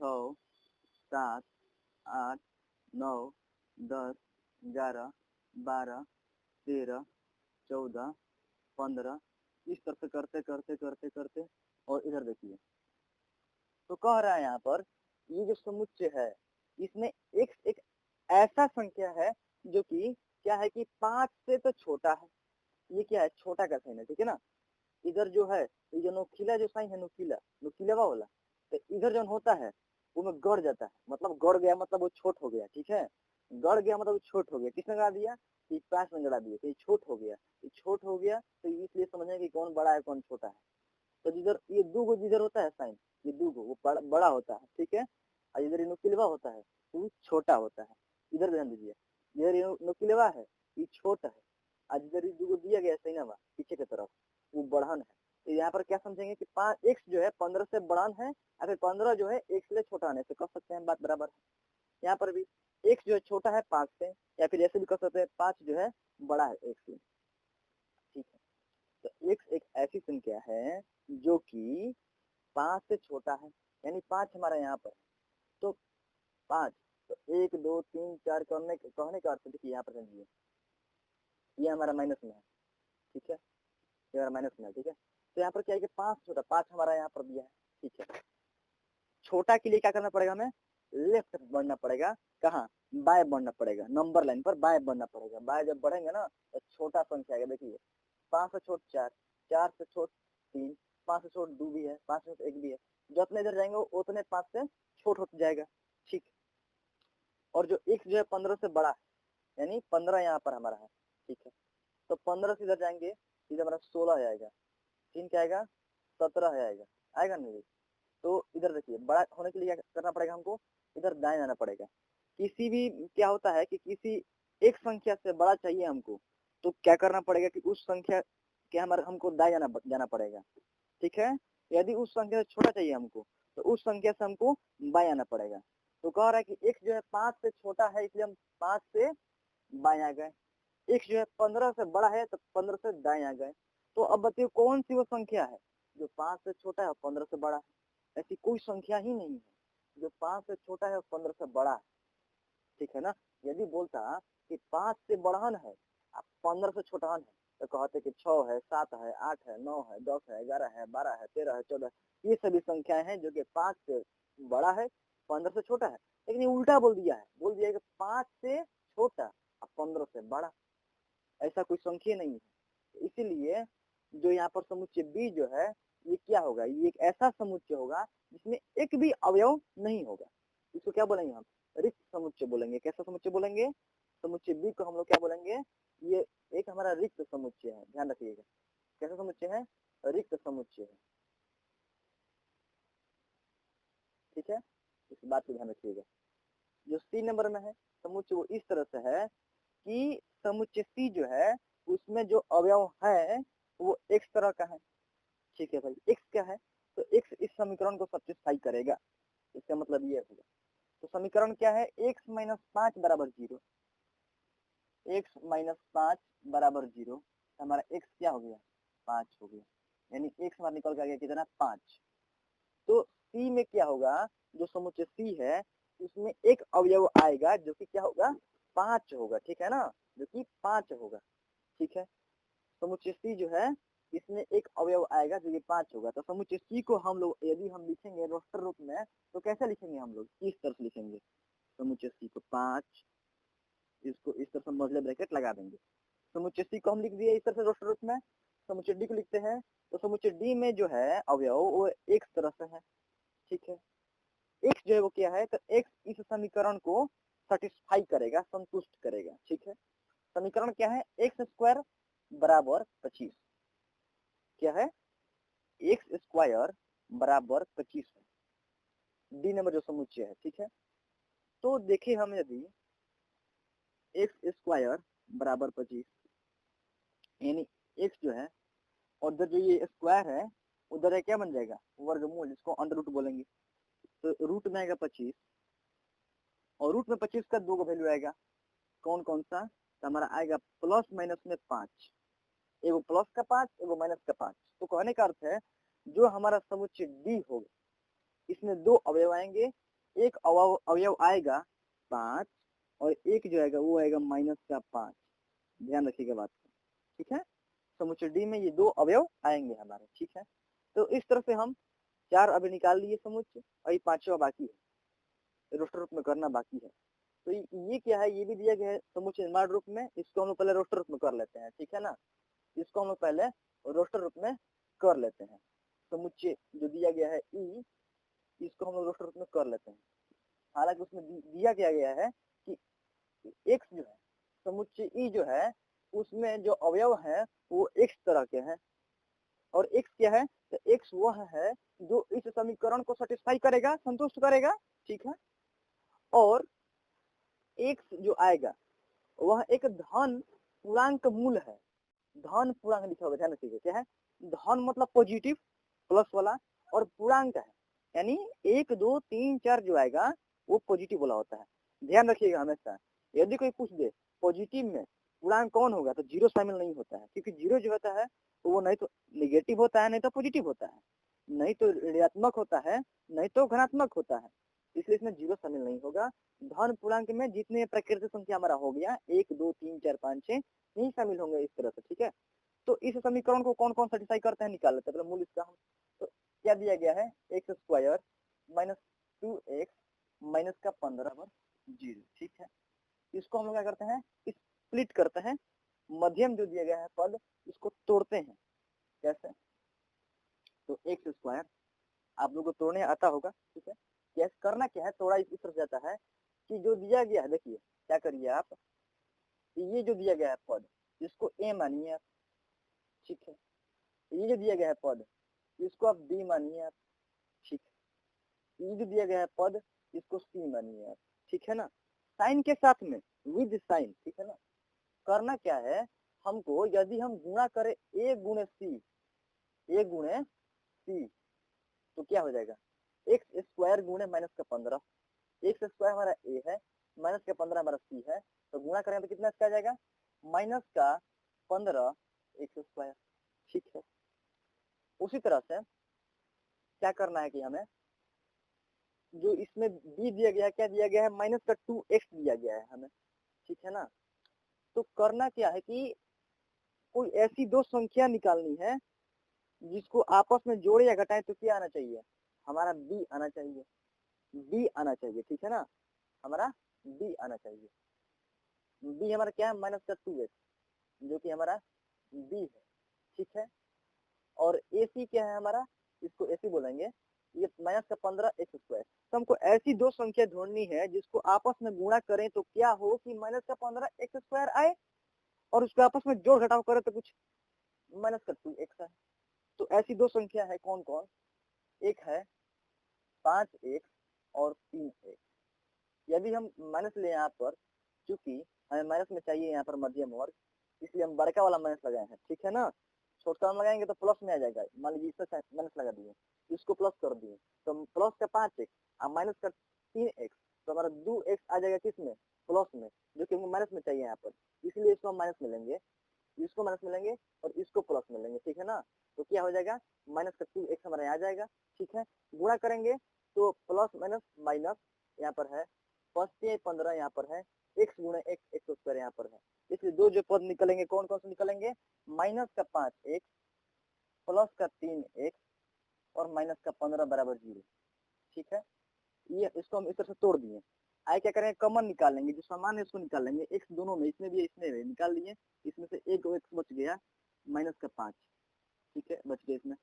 6 7 8 9 10 11 12 13 14 15 इस तरह से करते करते करते करते और इधर देखिए तो कह रहा है यहाँ पर ये जो समुच्चय है इसमें एक ऐसा संख्या है जो कि क्या है कि 5 से तो छोटा है। ये क्या है, छोटा का साइन है, ठीक है ना। इधर जो है ये जो नुकीला जो साइन है नुकीला नुकीलावा वाला, तो इधर जो होता है वो में गड़ जाता है, मतलब गड़ गया मतलब वो छोट हो गया। ठीक है, गड़ गया मतलब वो छोट हो गया। किसने गड़ा दिया, कि 5 में गड़ा दिया, तो ये छोट हो गया। ये छोट हो गया तो इसलिए समझें कि कौन बड़ा है कौन छोटा है। तो जिधर ये दो गो जिधर होता है साइन, ये दो गो वो बड़ा होता है। ठीक है, और इधर ये नुकीलवा होता है तो वो छोटा होता है। इधर ध्यान दीजिए, इधर ये नुकीलवा है ये छोटा है, और जिधर ये दो गो दिया गया है साइनवा पीछे की तरफ वो बढ़न है। तो यहाँ पर क्या समझेंगे कि 5 एक्स जो है 15 से बढ़न है, या फिर 15 जो है एक्स से छोटा है, तो कर सकते हैं बात बराबर है। यहाँ पर भी एक्स जो है छोटा है 5 से, या फिर ऐसे भी कर सकते हैं 5 जो है बड़ा है एक्स से। ठीक है, तो एक्स एक ऐसी संख्या है जो कि 5 से छोटा है, यानी 5 हमारा यहाँ पर तो 5, तो 1 2 3 4 कहने का अर्थ देखिए यहाँ पर समझिए ये हमारा माइनस में है। ठीक है, ये हमारा माइनस में है। ठीक है, तो यहाँ पर क्या है कि 5 छोटा, 5 हमारा यहाँ पर दिया है। ठीक है, छोटा के लिए क्या करना पड़ेगा, हमें लेफ्ट बढ़ना पड़ेगा। कहाँ, बाय बढ़ना पड़ेगा, नंबर लाइन पर बाय बढ़ना पड़ेगा। बाय जब बढ़ेंगे ना तो छोटा संख्या आएगा। देखिए 5 से छोट 4, 4 से छोट 3, 5 से छोट 2 भी है, 5 से छोट 1 भी है। जो अपने इधर जाएंगे उतने 5 से छोट होता जाएगा। ठीक, और जो x जो है 15 से बड़ा है, यानी 15 यहाँ पर हमारा है। ठीक है, तो 15 से इधर जाएंगे, इधर हमारा 16 आएगा, 3 क्या आएगा 17 आएगा, आएगा नहीं। तो इधर देखिए बड़ा होने के लिए क्या करना पड़ेगा, हमको इधर दाएं जाना पड़ेगा। किसी भी क्या होता है कि किसी एक संख्या से बड़ा चाहिए हमको, तो क्या करना पड़ेगा कि उस संख्या के हमारे हमको दाएं जाना पड़ेगा। ठीक है, यदि उस संख्या से छोटा चाहिए हमको तो उस संख्या से हमको बाएं आना पड़ेगा। तो कह रहा है कि x जो है 5 से छोटा है इसलिए हम 5 से बाएं आ गए, x जो है 15 से बड़ा है तो 15 से दाएं आ गए। तो अब बताइए कौन सी वो संख्या है जो 5 से छोटा है और 15 से बड़ा है। ऐसी कोई संख्या ही नहीं है जो 5 से छोटा है और 15 से बड़ा है। ठीक है ना, यदि बोलता कि 5 से बढ़न है और 15 से छोटहन है तो कहते कि 6 है 7 है 8 है 9 है 10 है 11 है 12 है 13 है 14, ये सभी संख्याएं हैं जो कि 5 से बड़ा है 15 से छोटा है। लेकिन ये उल्टा बोल दिया है, बोल दिया कि 5 से छोटा और 15 से बड़ा, ऐसा कोई संख्या नहीं है। इसीलिए जो यहाँ पर समुच्चय बी जो है ये क्या होगा, ये एक ऐसा समुच्चय होगा जिसमें एक भी अवयव नहीं होगा। इसको क्या बोलेंगे हम, रिक्त समुच्चय बोलेंगे। कैसा समुच्चय बोलेंगे, समुच्चय बी को हम लोग क्या बोलेंगे, ये एक हमारा रिक्त समुच्चय है। ध्यान रखिएगा कैसा समुच्चय है, रिक्त समुच्चय है। ठीक है, इस बात को ध्यान रखिएगा। जो सी नंबर में है समुच्चय वो इस तरह से है कि समुच्चय सी जो है उसमें जो अवयव है वो एक तरह का है। ठीक है भाई, एक्स क्या है, तो एक्स इस समीकरण को सैटिस्फाई करेगा, इसका मतलब ये होगा। तो समीकरण क्या है, x माइनस 5 बराबर 0, x माइनस 5 बराबर 0, हमारा x क्या हो गया, 5 हो गया, यानी x हमारा निकल के आ गया कितना, 5। तो C में क्या होगा, जो समुच्चय C है उसमें एक अवयव आएगा जो कि क्या होगा, 5 होगा, ठीक है ना, जो कि 5 होगा, ठीक है। समुच्चय C जो है इसमें एक अवयव आएगा जो कि 5 होगा। तो समुच्चय C को हम लोग यदि हम लिखेंगे रोस्टर रूप में तो कैसे लिखेंगे, हम लोग इस तरह से लिखेंगे, समुच्चय C को 5, इसको इस तरह से मजले ब्रैकेट लगा देंगे। समुच्चय C को हम लिख दिए इस तरह से रोस्टर रूप में। समुच्चय D को लिखते हैं, तो समुच्चय D में जो है अवयव वो एक तरह से है, ठीक है। x जो है वो क्या है, तो x इस समीकरण को सेटिस्फाई करेगा, संतुष्ट करेगा, ठीक है। समीकरण क्या है, एक्स स्क्वायर बराबर 25, क्या है, एक्स स्क्वायर बराबर 25 है, डी नंबर जो समुच्चय है, ठीक है। तो देखिए हम यदि एक्स स्क्वायर बराबर 25 यानी एक्स जो है और उधर जो ये स्क्वायर है उधर है क्या बन जाएगा, वर्गमूल, जिसको अंडर रूट बोलेंगे। तो रूट में आएगा 25 और रूट में 25 का 2 वैल्यू आएगा, कौन कौन सा, तो हमारा आएगा प्लस माइनस में 5, एगो प्लस का 5, एगो माइनस का 5। तो कहने का अर्थ है जो हमारा समुच्चय डी होगा इसमें 2 अवयव आएंगे, एक अवयव आएगा 5 और एक जो आएगा वो आएगा माइनस का 5, ध्यान रखिएगा बात को, ठीक है। समुच्चय डी में ये 2 अवयव आएंगे हमारे, ठीक है। तो इस तरह से हम 4 अभी निकाल लिए समुच्चय और ये 5वां बाकी है, रोस्टर रूप में करना बाकी है। तो ये क्या है, ये भी दिया गया है समुच्चय निर्माण रूप में, इसको हम लोग पहले रोस्टर रूप में कर लेते हैं, ठीक है ना। इसको हम लोग पहले रोस्टर रूप में कर लेते हैं। समुच्चय जो दिया गया है ई, इसको हम लोग रोस्टर रूप में कर लेते हैं। हालांकि उसमें दिया क्या गया है कि एक्स जो है, समुच्चय ई जो है उसमें जो अवयव है वो एक्स तरह के हैं, और एक्स क्या है, तो एक्स वह है जो इस समीकरण को सेटिस्फाई करेगा, संतुष्ट करेगा, ठीक है। और एक्स जो आएगा वह एक धन पूर्णांक मूल है, धन पूर्णांक लिखा होगा, ध्यान रखिएगा, क्या है, धन मतलब पॉजिटिव प्लस वाला, और पूर्णांक है यानी 1 2 3 4 जो आएगा वो पॉजिटिव वाला होता है। ध्यान रखिएगा हमेशा, यदि कोई पूछ दे पॉजिटिव में पूर्णांक कौन होगा तो जीरो शामिल नहीं होता है, क्योंकि जीरो जो होता है तो वो नहीं तो निगेटिव होता है नहीं तो पॉजिटिव होता है, नहीं तो ऋणात्मक होता है नहीं तो धनात्मक होता है, इसलिए इसमें जीरो शामिल नहीं होगा। धन पूर्णांक में जितने प्राकृतिक संख्या हमारा हो गया 1 2 3 4 5 6 यही शामिल होंगे इस तरह से, ठीक है। तो इस समीकरण को कौन कौन सेटिस्फाई करते हैं निकाल लेते हैं, पहले मूल इसका हम, तो क्या दिया गया है, x square minus 2x minus का 15 बराबर 0, ठीक है। इसको हम लोग क्या करते हैं, स्प्लिट करते हैं, मध्यम जो दिया गया है पद इसको तोड़ते हैं, कैसे, तो एक्स स्क्वायर आप लोग को तोड़ने आता होगा, ठीक है। कैसे करना क्या है, थोड़ा इस तरह से जाता है कि जो दिया गया है, देखिए क्या करिए आप, ये जो दिया गया है पद इसको ए मानिए आप, ठीक है। ये जो दिया गया है पद इसको आप बी मानिए आप, ठीक है। ये जो दिया गया है पद इसको सी मानिए आप, ठीक है ना, साइन के साथ में, विद साइन, ठीक है ना। करना क्या है हमको, यदि हम गुणा करें ए गुणे सी, ए गुणे सी, तो क्या हो जाएगा, एक्स स्क्वायर गुणे माइनस का 15, एक्स स्क्वायर हमारा ए है, माइनस का 15 हमारा सी है, तो गुणा करें तो कितना आ जाएगा, माइनस का 15 एक्स स्क्वायर, ठीक है। उसी तरह से क्या करना है कि हमें जो इसमें बी दिया गया है, क्या दिया गया है, माइनस का 2x दिया गया है हमें, ठीक है ना। तो करना क्या है कि कोई ऐसी दो संख्या निकालनी है जिसको आपस में जोड़े या घटाएं, तो क्या आना चाहिए, हमारा बी आना चाहिए, बी आना चाहिए, ठीक है ना, हमारा बी आना चाहिए। बी हमारा क्या है, माइनस का 2x, जो कि हमारा बी है, ठीक है। और ए सी क्या है हमारा, इसको ए सी बोलेंगे, ये माइनस का 15 एक्स स्क्वायर। तो हमको ऐसी दो संख्या ढूंढनी है जिसको आपस में गुणा करें तो क्या हो कि माइनस का 15 एक्स स्क्वायर आए, और उसको आपस में जोड़ घटाव करें तो कुछ माइनस का 2x है। तो ऐसी दो संख्या है कौन कौन, एक है 5x और 3x। यदि हम माइनस ले यहाँ पर, क्योंकि हमें माइनस में चाहिए यहाँ पर मध्यम वर्ग, इसलिए हम बड़का वाला माइनस लगाए हैं, ठीक है ना। छोटा हम लगाएंगे तो प्लस में आ जाएगा, मान लीजिए इससे माइनस लगा दिए, इसको प्लस कर दिए तो प्लस का 5x और माइनस का 3x, तो हमारा 2x आ जाएगा किस में, प्लस में, जो कि हमको माइनस में चाहिए यहाँ पर, इसलिए इसको हम माइनस में लेंगे, इसको माइनस में लेंगे और इसको प्लस में लेंगे, ठीक है ना। तो क्या हो जाएगा, माइनस का 2x हमारे यहाँ आ जाएगा, ठीक है। गुणा करेंगे तो प्लस माइनस माइनस यहाँ पर है, 15 यहाँ पर है, x गुणे x x² यहाँ पर है, इसलिए दो जो पद निकलेंगे कौन कौन से निकलेंगे, माइनस का 5x प्लस का 3x और माइनस का 15 बराबर 0, ठीक है। ये इसको हम इस तरह से तोड़ दिए, आगे क्या करेंगे, कॉमन निकालेंगे, जो समान है उसको निकाल लेंगे, x दोनों में, इसमें भी इसमें भी निकाल लिए, इसमें से एक x बच गया, माइनस का 5, ठीक है, बच गया इसमें।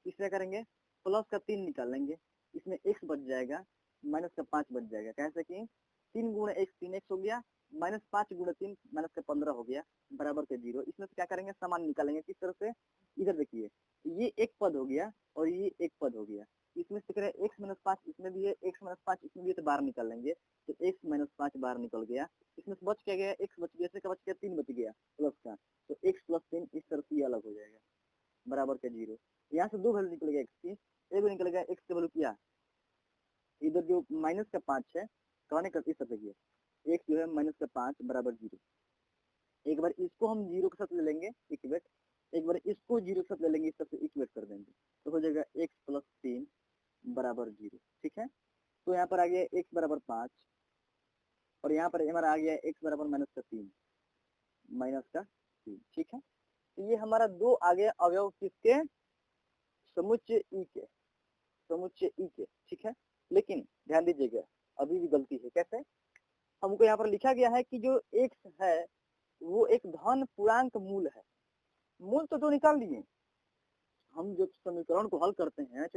इसमें करेंगे प्लस का 3 निकाल लेंगे, इसमें x बच जाएगा, माइनस का 5 बच जाएगा, कैसे कि 3 गुणे x 3x हो गया, माइनस 5 गुणे 3 माइनस का 15 हो गया, बराबर के 0। इसमें से क्या करेंगे, समान निकालेंगे, किस तरह से, इधर देखिए, ये एक पद हो गया और ये एक पद हो गया, इसमें से करें x माइनस 5 इसमें भी है, x माइनस 5 इसमें भी है, तो बाहर निकाल लेंगे, तो x माइनस 5 बाहर निकल गया, इसमें से बच क्या गया, x बच गया, इससे क्या बच गया, 3 बच गया प्लस का, तो x प्लस 3 इस तरह से अलग हो जाएगा, बराबर के 0। यहाँ से दो वैल्यू निकल गया x की, एक निकल गया x का वैल्यू क्या, इधर जो माइनस का 5 है, कहने का इस तरह से x जो है माइनस का 5 बराबर 0, एक बार इसको हम 0 के साथ ले लेंगे इक्वेट, एक बार इसको 0 के साथ ले लेंगे, इस तरह से इक्वेट कर देंगे, तो हो जाएगा x प्लस 3 बराबर 0, ठीक है। तो यहाँ पर आ गया x बराबर 5 और यहाँ पर हमारा आ गया x बराबर माइनस का 3, ठीक है। तो ये हमारा दो आ गया अवयव किसके, समुच्चय ई के, समुच्चय ई के, ठीक है। लेकिन ध्यान दीजिएगा अभी भी गलती है, कैसे, हमको यहाँ पर लिखा गया है कि जो x है वो एक धन पूर्णांक मूल है, मूल तो दो निकाल लिए, हम जो समीकरण को हल करते हैं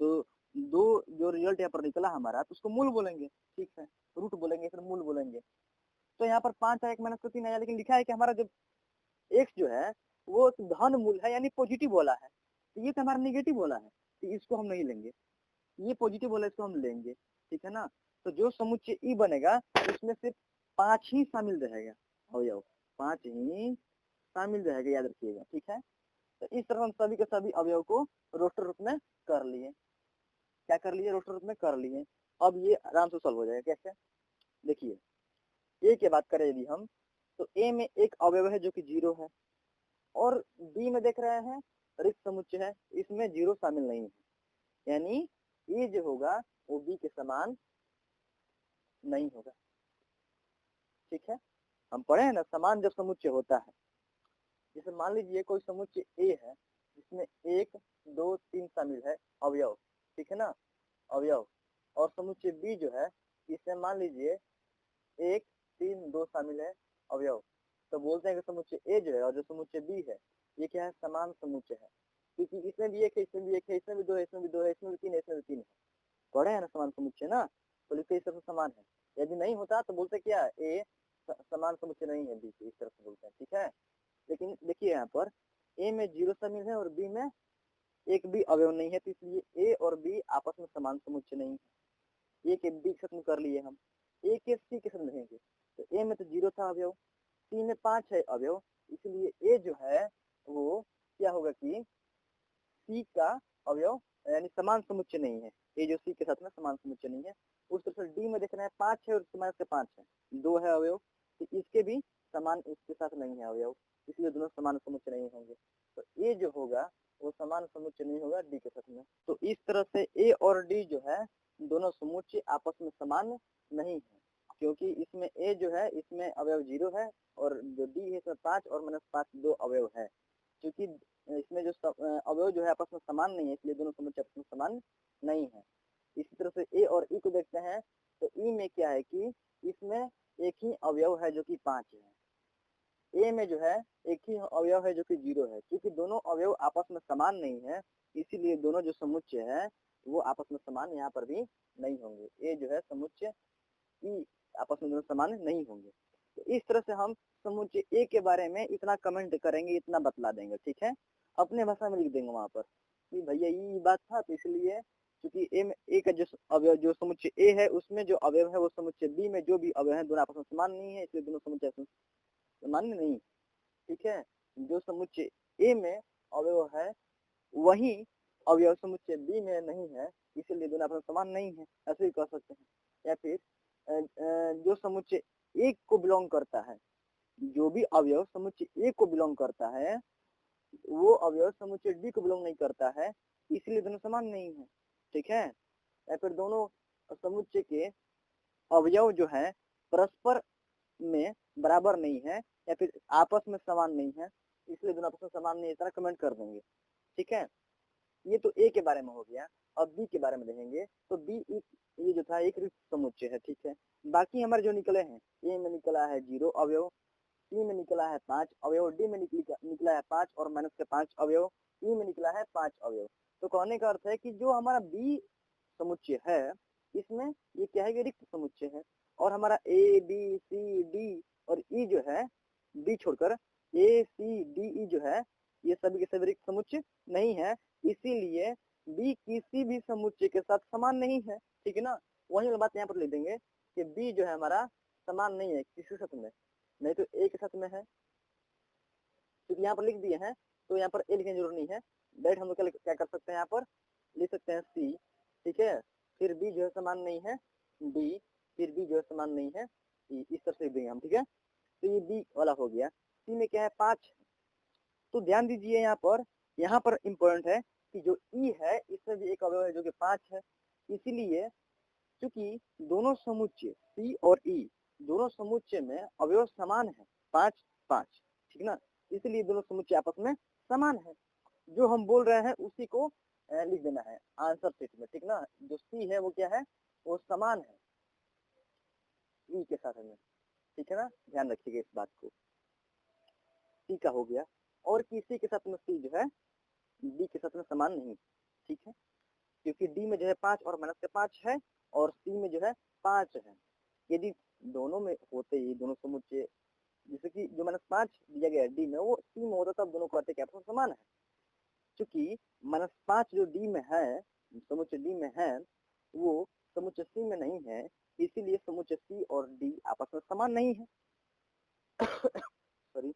तो दो जो रिजल्ट यहाँ पर निकला हमारा, तो उसको मूल बोलेंगे, ठीक है, रूट बोलेंगे, फिर मूल बोलेंगे। तो यहाँ पर 5 आया, 1 माइनस का 3 आया, लेकिन लिखा है कि हमारा जो एक्स जो है वो धन मूल है, यानी पॉजिटिव वाला है, तो ये तो हमारा निगेटिव वाला है, तो इसको हम नहीं लेंगे, ये पॉजिटिव वाला इसको हम लेंगे, ठीक है ना। तो जो समुच्चय ई बनेगा उसमें सिर्फ 5 ही शामिल रहेगा, अवयव 5 ही शामिल रहेगा, याद रखिएगा, ठीक है। तो इस तरह हम सभी के सभी अवयव को रोस्टर रूप में कर लिए, क्या कर लिए, रोस्टर रूप में कर लिए। अब ये आराम से सॉल्व हो जाएगा, कैसे, देखिए ए की बात करें यदि हम, तो ए में एक अवयव है जो कि 0 है, और बी में देख रहे हैं रिक्त समुच्चय है, इसमें 0 शामिल नहीं है, यानी ये जो होगा वो बी के समान नहीं होगा, ठीक है। हम पढ़े हैं ना, समान जब समुच्चय होता है, जैसे मान लीजिए कोई समुच्चय ए है जिसमें 1 2 3 शामिल है अवयव, ठीक है ना, अवयव, और समुच्चय बी जो है इसमें मान लीजिए 1 3 2 शामिल है अवयव, तो बोलते हैं कि समुच्चय ए जो है और जो समुच्चय बी है ये क्या है, समान समुच्चय है, क्योंकि इसमें भी एक है, इसमें भी एक है, इसमें भी 2 है, इसमें भी 2 है, इसमें भी 3 है, इसमें भी 3 है, पढ़े हैं ना समान समुच्चय ना, तो लिखते इस तरह से समान है, यदि नहीं होता तो बोलते क्या, ए समान समुच्चय नहीं है बी से, इस तरह से बोलते हैं, ठीक है। लेकिन देखिए यहाँ पर ए में 0 शामिल है और बी में एक भी अवयव नहीं है, तो इसलिए ए और बी आपस में समान समुच्चय नहीं है। ए के बी खत्म कर लिए हम, ए के सी के साथ रहेंगे, तो ए में तो 0 था अवयव, सी में 5 है अवयव, इसलिए ए जो है वो क्या होगा कि सी का अवयव, यानी समान समुच्चय नहीं है, ए जो सी के साथ में समान समुच्चय नहीं है। उस तरह से डी में देखना है 5 है और उसके माइनस के 5 है, 2 है अवयव, तो इसके भी समान उसके साथ नहीं है अवयव, इसलिए दोनों समान समुच्चय नहीं होंगे, तो ए जो होगा वो समान समुच्चय नहीं होगा डी के साथ में। तो इस तरह से ए और डी जो है दोनों समुच्चय आपस में समान नहीं है, क्योंकि इसमें ए जो है इसमें अवयव 0 है और जो डी है इसमें 5 और माइनस 5 दो अवयव है, क्योंकि इसमें जो अवयव जो है आपस में समान नहीं है, इसलिए दोनों समुच्चय आपस में समान नहीं है। इसी तरह से ए और ई को देखते हैं, तो ई में क्या है कि इसमें एक ही अवयव है जो कि 5 है, ए में जो है एक ही अवयव है जो कि 0 है, क्योंकि दोनों अवयव आपस में समान नहीं है, इसीलिए दोनों जो समुच्चय है वो आपस में समान यहाँ पर भी नहीं होंगे, ए जो है समुच्चय ई आपस में दोनों समान नहीं होंगे। तो इस तरह से हम समुच्चय ए के बारे में इतना कमेंट करेंगे, इतना बतला देंगे, ठीक है, अपने भाषा में लिख देंगे वहां पर कि भैया ये बात था, तो इसलिए क्योंकि ए में ए का जो अवयव जो समुच्चय ए है उसमें जो अवयव है वो समुच्चय बी में जो भी अवयव है दोनों आपस में समान नहीं है, इसलिए दोनों समुच्चय समान नहीं, ठीक है। जो समुच्चय ए में अवयव है वही अवयव समुच्चय बी में नहीं है, इसलिए दोनों आपस में समान नहीं है, ऐसे ही कह सकते हैं। या फिर जो समुच्चय एक को बिलोंग करता है, जो भी अवयव समुच्चय एक को बिलोंग करता है वो अवयव समुच्चय डी को बिलोंग नहीं करता है, इसलिए दोनों समान नहीं है। ठीक है, या फिर दोनों समुच्चय के अवयव जो है परस्पर में बराबर नहीं है या फिर आपस में समान नहीं है, इसलिए दोनों आपस में समान नहीं है, इस तरह कमेंट कर देंगे। ठीक है, ये तो ए के बारे में हो गया। अब बी के बारे में देखेंगे तो बी ये जो था एक रिक्त समुच्चय है। ठीक है, बाकी हमारे जो निकले हैं, ए में निकला है 0 अवयव, सी में निकला है 5 अवयव, डी में निकला है 5 और माइनस के 5 अवयव, ई में निकला है 5 अवयव। तो कहने का अर्थ है कि जो हमारा बी समुच्चय है इसमें ये क्या है कि रिक्त समुच्चय है, और हमारा ए बी सी डी और ई जो है, डी छोड़कर ए सी डी ई जो है ये सभी के सभी रिक्त समुच्चय नहीं है, इसीलिए बी किसी भी समुच्चय के साथ समान नहीं है। ठीक है ना, वही बात यहाँ पर लिख देंगे कि बी जो है हमारा समान नहीं है किसी के साथ में, नहीं तो ए के साथ में है, क्योंकि यहाँ पर लिख दिए हैं तो यहाँ पर ए लिखने की जरूरत नहीं है। डायरेक्ट हम लोग क्या कर सकते हैं, यहाँ पर लिख सकते हैं सी। ठीक है, फिर बी जो है समान नहीं है डी, फिर बी जो है समान नहीं है ई, इस तरह से लिख देंगे हम। ठीक है, तो ये बी वाला हो गया। सी में क्या है 5, तो ध्यान दीजिए यहाँ पर इम्पोर्टेंट है कि जो ई है इसमें भी एक अवयव है जो कि 5 है, इसीलिए क्योंकि दोनों समुच्चय सी और ई दोनों समुच्चय में अवयव समान है 5 5। ठीक ना, इसलिए दोनों समुच्चय आपस में समान है। जो हम बोल रहे हैं उसी को लिख देना है आंसर शीट में। ठीक ना, जो सी है वो क्या है, वो समान है ई के साथ में। ठीक है ना, ध्यान रखिएगा इस बात को। सी का हो गया, और किसी के साथ में सी जो है डी के साथ में समान नहीं। ठीक है, क्योंकि डी में जो है 5 और माइनस के 5 है और सी में जो है 5 है। यदि दोनों में होते ही दोनों समुच्चय, जैसे कि जो -5 दिया गया है डी में वो सी में होता तब दोनों कहते कि आपस में समान है। क्योंकि -5 जो डी में है, समुच्चय डी में है, वो समुच्चय सी में नहीं है, इसीलिए समुच्चय सी और डी आपस में समान नहीं है। सॉरी,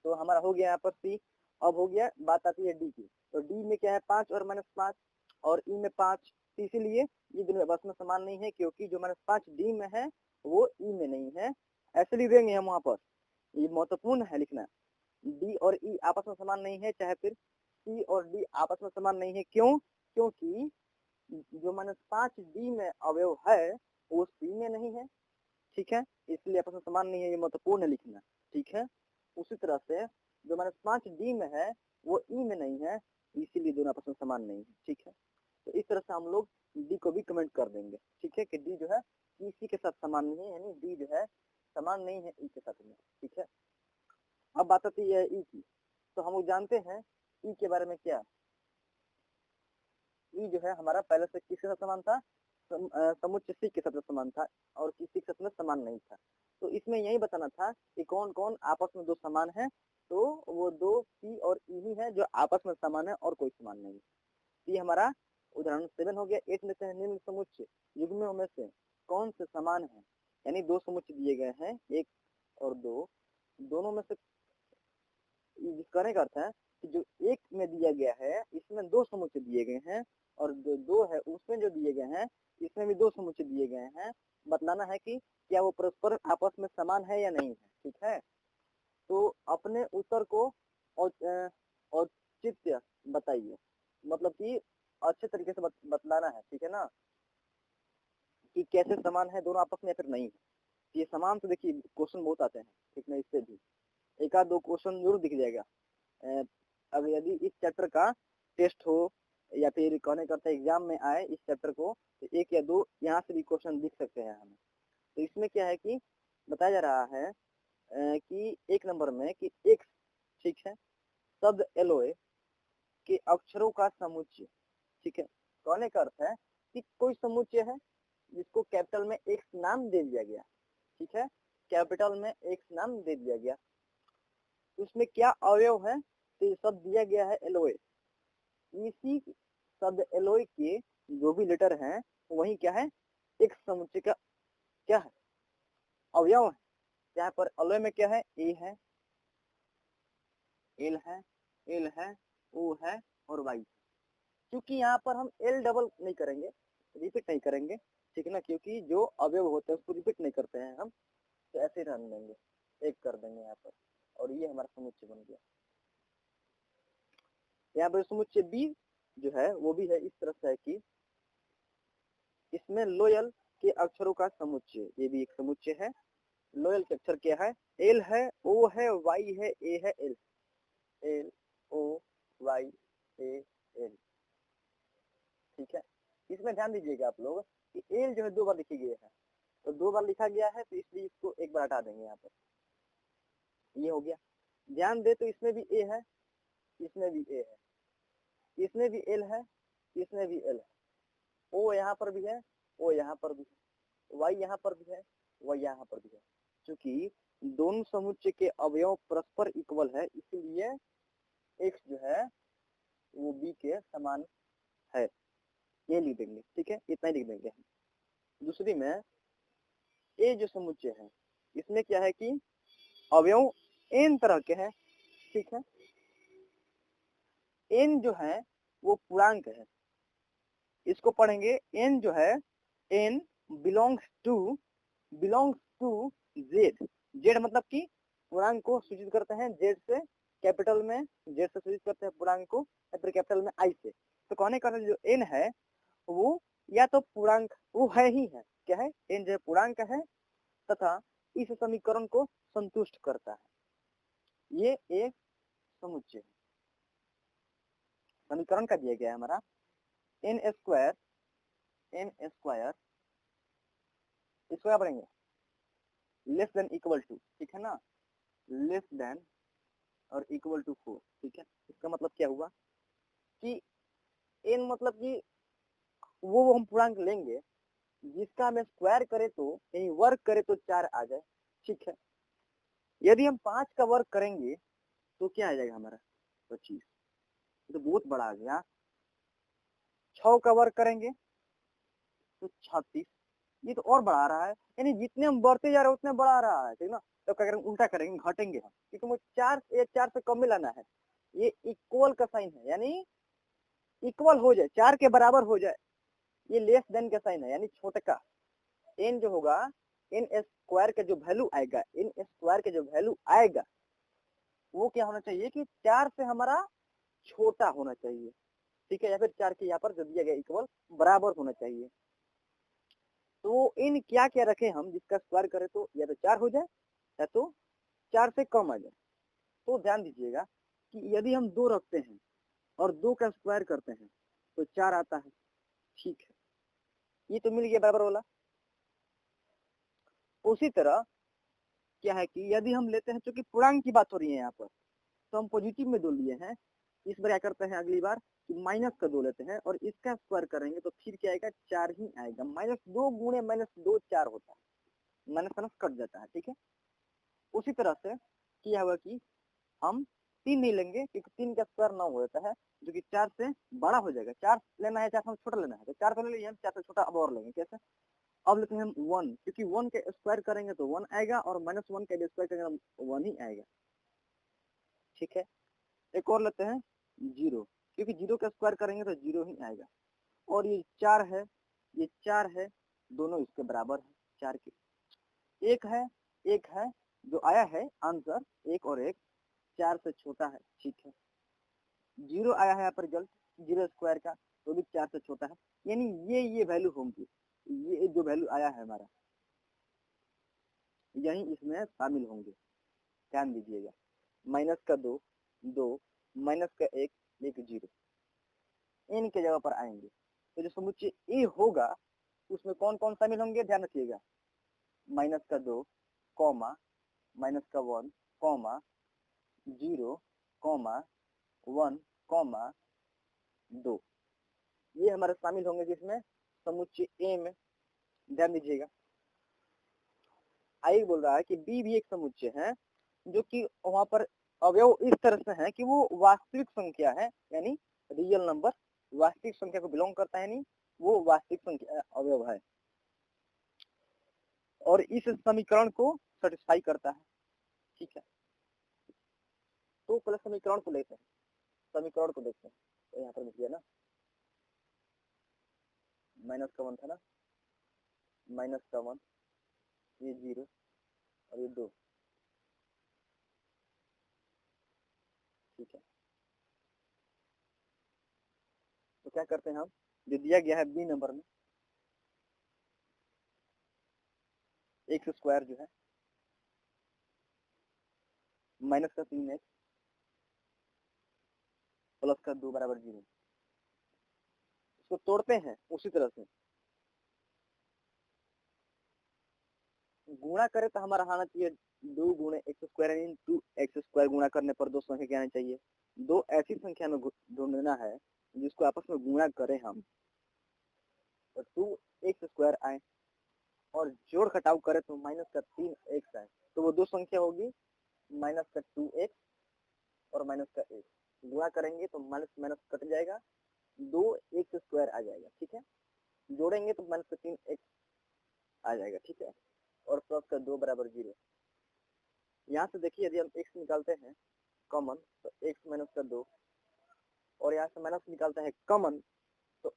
तो हमारा हो गया यहाँ पर सी। अब हो गया, बात आती है डी की, तो डी में क्या है 5 और -5 और ई में 5, इसीलिए ये दोनों आपस में समान नहीं है, क्योंकि जो -5 डी में है वो ई में नहीं है। ऐसे लिख देंगे हम वहाँ पर, ये महत्वपूर्ण है लिखना। डी और ई आपस में समान नहीं है, चाहे फिर सी और डी आपस में समान नहीं है। क्यों? क्योंकि जो -5 डी में अवयव है वो सी में नहीं है। ठीक है, इसलिए आपस में समान नहीं है, ये महत्वपूर्ण है लिखना। ठीक है, उसी तरह से जो -5 डी में है वो ई में नहीं है, इसीलिए दोनों आपस में समान नहीं है। ठीक है, तो इस तरह से हम लोग डी को भी कमेंट कर देंगे। ठीक है, कि डी जो है सी के साथ समान नहीं है, यानी डी जो है समान नहीं है ई के साथ में। ठीक है, अब बात आती है ई की, तो हम लोग जानते हैं ई के बारे में क्या, ई जो है हमारा पहले से किसके साथ समान था, समुच्चय सी के साथ समान था और किसी के साथ में समान नहीं था। तो इसमें यही बताना था कि कौन कौन आपस में दो समान है, तो वो दो सी और ई ही है जो आपस में समान है और कोई समान नहीं। ये हमारा उदाहरण 7 हो गया। 8 में से निम्न समुच्चय युग्मों में से कौन से समान है, यानी दो समुच्चय दिए गए हैं 1 और 2, दोनों में से कहने का अर्थ है कि जो एक में दिया गया है इसमें दो समुच्चय दिए गए हैं, और जो 2 है उसमें जो दिए गए हैं इसमें भी दो समुच्चय दिए गए हैं। बतलाना है कि क्या वो परस्पर आपस में समान है या नहीं है। ठीक है, तो अपने उत्तर को औचित्य बताइए, मतलब कि अच्छे तरीके से बतलाना है। ठीक है ना, कि कैसे समान है दोनों आपस में या फिर नहीं है। ये समान तो देखिए क्वेश्चन बहुत आते हैं, ठीक ना, इससे भी एक आध दो क्वेश्चन जरूर दिख जाएगा। अब यदि इस चैप्टर का टेस्ट हो या फिर कहने करते एग्जाम में आए इस चैप्टर को, तो 1 या 2 यहाँ से भी क्वेश्चन दिख सकते हैं हमें। तो इसमें क्या है कि बताया जा रहा है कि 1 नंबर में कि एक, ठीक है, शब्द एलोए के अक्षरों का समुच्चय। ठीक है, कहने का अर्थ है कि कोई समुच्चय है जिसको कैपिटल में एक नाम दे दिया गया। ठीक है, कैपिटल में एक नाम दे दिया गया, उसमें क्या अवयव है, तो ये शब्द दिया गया है एलोए। इसी शब्द एलोए के जो भी लेटर हैं वही क्या है, एक समुच्चय का क्या है, अवयव है। यहाँ पर एलोए में क्या है, ए है, एल है, एल है, ओ है और वाई। क्योंकि यहाँ पर हम एल डबल नहीं करेंगे, रिपीट नहीं करेंगे, ठीक है ना, क्योंकि जो अवयव होते हैं उसको रिपीट नहीं करते हैं हम, तो ऐसे ही रहने देंगे, एक कर देंगे यहाँ पर, और ये हमारा समुच्चय बन गया। यहाँ पर समुच्चय बी जो है वो भी है इस तरह से है कि इसमें लोयल के अक्षरों का समुच्चय, ये भी एक समुच्चय है। लोयल के अक्षर क्या है, एल है, ओ है, वाई है, ए है, L, L O Y A L, ठीक है। इसमें ध्यान दीजिएगा आप लोग कि एल जो है 2 बार लिखी गई है, तो 2 बार लिखा गया है, तो इसलिए इसको एक बार हटा देंगे यहाँ पर, ये हो गया। ध्यान दे तो इसमें भी ए है, इसमें भी ए है, इसमें भी एल है, इसमें भी एल है, ओ यहाँ पर भी है, ओ यहाँ पर भी है, वाई यहाँ पर भी है, वाई यहाँ पर भी है। क्योंकि दोनों समुच्चय के अवयव परस्पर इक्वल है, इसलिए एक्स जो है वो बी के समान है, ये लिख देंगे, ठीक है, इतना ही लिख देंगे हम। दूसरी में ए जो समुच्चय है इसमें क्या है कि अवयव एन तरह के हैं, ठीक है। एन जो है वो पूर्णांक है, इसको पढ़ेंगे, एन जो है N belongs to Z, Z मतलब कि पूर्णांक को सूचित करते हैं जेड से, कैपिटल में जेड से सूचित करते हैं पूर्णांक को, या फिर कैपिटल में आई से। तो कहने का जो एन है वो या तो पूर्णांक वो है ही है, क्या है, एन जो पूर्णांक है तथा इस समीकरण को संतुष्ट करता है, ये एक समुच्चय है। समीकरण का दिया गया है हमारा एन स्क्वायर इसको क्या पढ़ेंगे, लेस देन इक्वल टू, ठीक है ना, लेस देन और इक्वल टू 4, ठीक है। इसका मतलब क्या हुआ कि एन मतलब कि वो हम पूर्णांक लेंगे जिसका हम स्क्वायर करे तो यानी वर्ग करे तो 4 आ जाए, ठीक है। यदि हम 5 का वर्ग करेंगे तो क्या आ जाएगा हमारा 25, तो बहुत बड़ा आ गया। 6 का वर्ग करेंगे तो 36, ये तो और बढ़ा रहा है, यानी जितने हम बढ़ते जा रहे हैं उतने बढ़ा रहा है, ठीक ना। तो क्या करेंगे, उल्टा करेंगे, घटेंगे हम, क्योंकि मुझे 4 से कम में लाना है, ये इक्वल का साइन है, यानी इक्वल हो जाए, 4 के बराबर हो जाए, ये लेस देन का साइन है, यानी छोटे का। एन जो होगा, एन स्क्वायर का जो वैल्यू आएगा, एन स्क्वायर का जो वैल्यू आएगा वो क्या होना चाहिए कि 4 से हमारा छोटा होना चाहिए, ठीक है, या फिर 4 के यहाँ पर जो दिया गया इक्वल बराबर होना चाहिए। तो इन क्या क्या रखे हम जिसका स्क्वायर करें तो या तो 4 हो जाए या तो 4 से कम आ जाए। तो ध्यान दीजिएगा कि यदि हम 2 रखते हैं और 2 का स्क्वायर करते हैं तो 4 आता है, ठीक है, ये तो मिल गया बराबर वाला। उसी तरह क्या है कि यदि हम लेते हैं, चूंकि पूर्णांक की बात हो रही है यहाँ पर, तो हम पॉजिटिव में 2 लिए हैं, इस बार क्या करते हैं अगली बार कि माइनस का 2 लेते हैं और इसका स्क्वायर करेंगे तो फिर क्या आएगा, 4 ही आएगा। -2 गुणे -2 4 होता है, माइनस माइनस कट जाता है, ठीक है। उसी तरह से क्या हुआ कि हम 3 नहीं लेंगे क्योंकि 3 का स्क्वायर 9 हो जाता है, जो कि 4 से बड़ा हो जाएगा। 4 लेना है, 4 से छोटा लेना है, तो 4 तो ले लिया, 4 से छोटा अब और लेंगे, कैसे, अब लेते हैं हम 1, क्योंकि 1 के स्क्वायर करेंगे तो 1 आएगा और -1 का स्क्वायर करेंगे तो 1 ही आएगा, ठीक है। एक और लेते हैं 0, क्योंकि 0 का स्क्वायर करेंगे तो 0 ही आएगा। और ये 4 है, ये 4 है, दोनों इसके बराबर है 4 के, एक है जो आया है आंसर, एक और एक 4 से छोटा है, ठीक है। 0 आया है यहाँ पर रिजल्ट 0 स्क्वायर का, तो भी 4 से छोटा है, यानी ये वैल्यू होंगी, ये जो वैल्यू आया है हमारा यही इसमें शामिल होंगे। ध्यान दीजिएगा, माइनस का 2 2, माइनस का 1 1 0 इन के जगह पर आएंगे। तो जो समुच्चय ए होगा उसमें कौन कौन शामिल होंगे, ध्यान रखिएगा, माइनस का 2 कॉमा, माइनस का 1 कॉमा, 0 कॉमा, 1 कॉमा 2, ये हमारे शामिल होंगे जिसमें समुच्चय ए में। ध्यान दीजिएगा, आई बोल रहा है कि बी भी एक समुच्चय है जो कि वहां पर अवयव इस तरह से है कि वो वास्तविक संख्या है, यानी रियल नंबर वास्तविक संख्या को बिलोंग करता है, यानी वो वास्तविक संख्या अवयव है और इस समीकरण को सेटिस्फाई करता है, ठीक है। तो पहले समीकरण को लेते हैं, समीकरण को देखते हैं, तो यहाँ पर लिखिए ना, माइनस का 1 था ना, माइनस का 1, ये 0 और ये 2, ठीक है। तो क्या करते हैं हम, जो दिया गया है बी नंबर में, एक्स स्क्वायर जो है माइनस का 3x प्लस का 2 बराबर 0, इसको तोड़ते हैं उसी तरह से, गुणा करें तो हमारा आना चाहिए 2 गुणे x square into x square, गुणा करने पर दो संख्या क्या आनी चाहिए, दो ऐसी संख्या में ढूंढना है जिसको आपस में गुणा करें हम, तो 2x स्क्वायर आए, और जोड़ घटाव करें तो माइनस का 3x आए, तो वो दो संख्या होगी माइनस का 2x और माइनस का 1, गुणा करेंगे तो माइनस माइनस कट जाएगा, 2x स्क्वायर आ जाएगा, ठीक है। जोड़ेंगे तो माइनस का 3x आ जाएगा, ठीक है, और प्लस का 2 बराबर 0। यहाँ से देखिए यदि हम x निकालते हैं कॉमन तो x माइनस का 2, और यहाँ से माइनस निकालते हैं कॉमन तो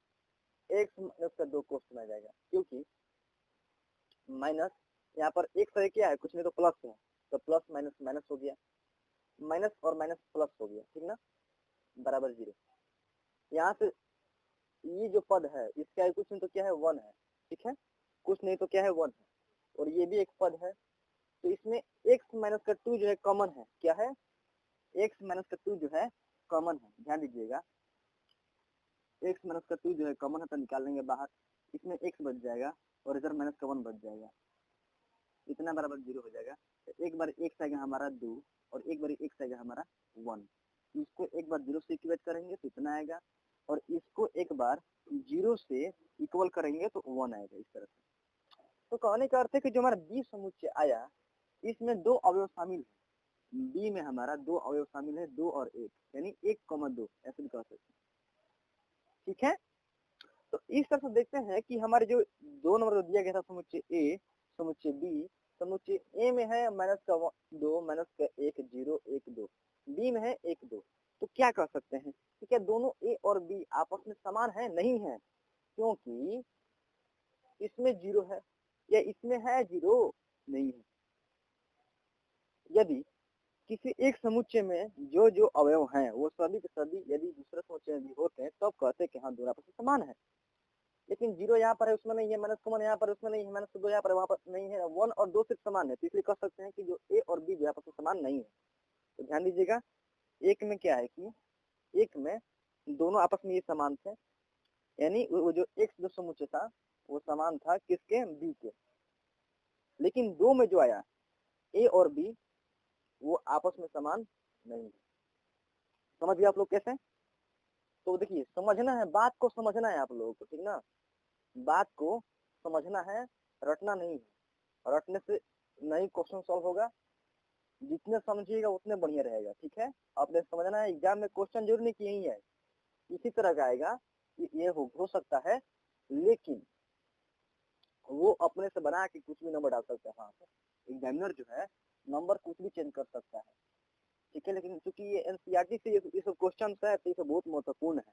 x माइनस का 2 क्वेश्चन आ जाएगा, क्योंकि माइनस यहाँ पर एक से क्या है, कुछ नहीं तो प्लस है, तो प्लस माइनस माइनस हो गया, माइनस और माइनस प्लस हो गया, ठीक ना, बराबर 0। यहाँ से ये जो पद है इसका कुछ नहीं तो क्या है 1 है, ठीक है, कुछ नहीं तो क्या है 1 है, और ये भी एक पद है, तो इसमें x माइनस का 2 जो है कॉमन है, क्या है, x माइनस का 2 जो है कॉमन है, ध्यान दीजिएगा, x माइनस का 2 जो है कॉमन है तो निकाल लेंगे बाहर, इसमें x बच जाएगा और इधर माइनस का 1 बच जाएगा, इतना बराबर 0 हो जाएगा। तो एक बार x आएगा हमारा 2 और एक बार x आएगा हमारा 1, इसको एक बार 0 से इक्वेट करेंगे तो इतना आएगा, और इसको एक बार 0 से इक्वल करेंगे तो 1 आएगा, इस तरह से। तो कहने का अर्थ है कि जो हमारा बी समुच्चय आया इसमें दो अवयव शामिल है, बी में हमारा दो अवयव शामिल है, 2 और 1, यानी 1, 2 ऐसे भी कह सकते हैं, ठीक है। तो इस तरह से देखते हैं कि हमारे जो 2 नंबर दिया गया था समुच्चय ए, समुच्चय बी, समुच्चय ए में है माइनस का 2, माइनस का 1, 0, 1, 2, बी में है 1, 2, तो क्या कह सकते हैं कि क्या दोनों ए और बी आपस में समान है, नहीं है, क्योंकि इसमें 0 है या इसमें है 0 नहीं है। यदि किसी एक समुच्चय में जो जो अवयव हैं वो सभी के सभी यदि दूसरे समुच्चय में भी होते हैं तब कहते हैं कि हाँ दोनों आपस में समान है, लेकिन 0 यहाँ पर है उसमें नहीं है, माइनस का 1 यहाँ पर उसमें नहीं है, माइनस का 2 यहाँ पर वहाँ पर नहीं है, 1 और 2 सिर्फ समान है, तो इसलिए कह सकते हैं कि जो ए और बी जो आपस में समान नहीं है। तो ध्यान दीजिएगा, एक में क्या है कि एक में दोनों आपस में ये समान थे, यानी वो जो एक जो समुच्चय था वो समान था किसके, बी के, लेकिन 2 में जो आया ए और बी वो आपस में समान नहीं है। समझ गए आप लोग कैसे? तो देखिए समझना है, बात को समझना है आप लोगों को, ठीक ना, बात को समझना है, रटना नहीं है, रटने से नहीं क्वेश्चन सॉल्व होगा, जितने समझिएगा उतने बढ़िया रहेगा, ठीक है। आपने समझना है, एग्जाम में क्वेश्चन जरूर नहीं कि यही है, इसी तरह का आएगा, ये हो सकता है, लेकिन वो अपने से बना के कुछ भी नंबर डाल सकता है, हाँ एग्जामिनर जो है नंबर कुछ भी चेंज कर सकता है, ठीक है, लेकिन चूंकि ये एनसीईआरटी से ये सब क्वेश्चन है तो ये सब बहुत महत्वपूर्ण है,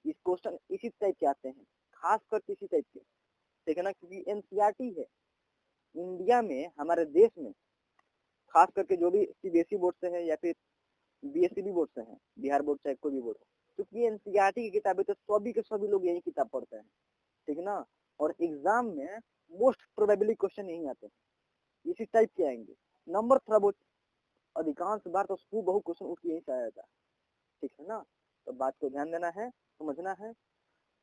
इस क्वेश्चन इसी टाइप के आते हैं, खास कर इसी टाइप के, ठीक है ना, क्योंकि एनसीईआरटी है इंडिया में, हमारे देश में, खास करके जो भी सीबीएसई बोर्ड से है या फिर बीएससी बोर्ड से है, बिहार बोर्ड चाहे कोई भी बोर्ड हो, क्योंकि एनसीईआरटी की किताबें तो सभी के सभी लोग यही किताब पढ़ते हैं, ठीक है ना, और एग्जाम में मोस्ट प्रोबेबली क्वेश्चन यही आते हैं, इसी टाइप के आएंगे, नंबर थोड़ा बहुत अधिकांश बार तो बहु क्वेश्चन उठ के यही से आया था, ठीक है ना। तो बात को ध्यान देना है, समझना है।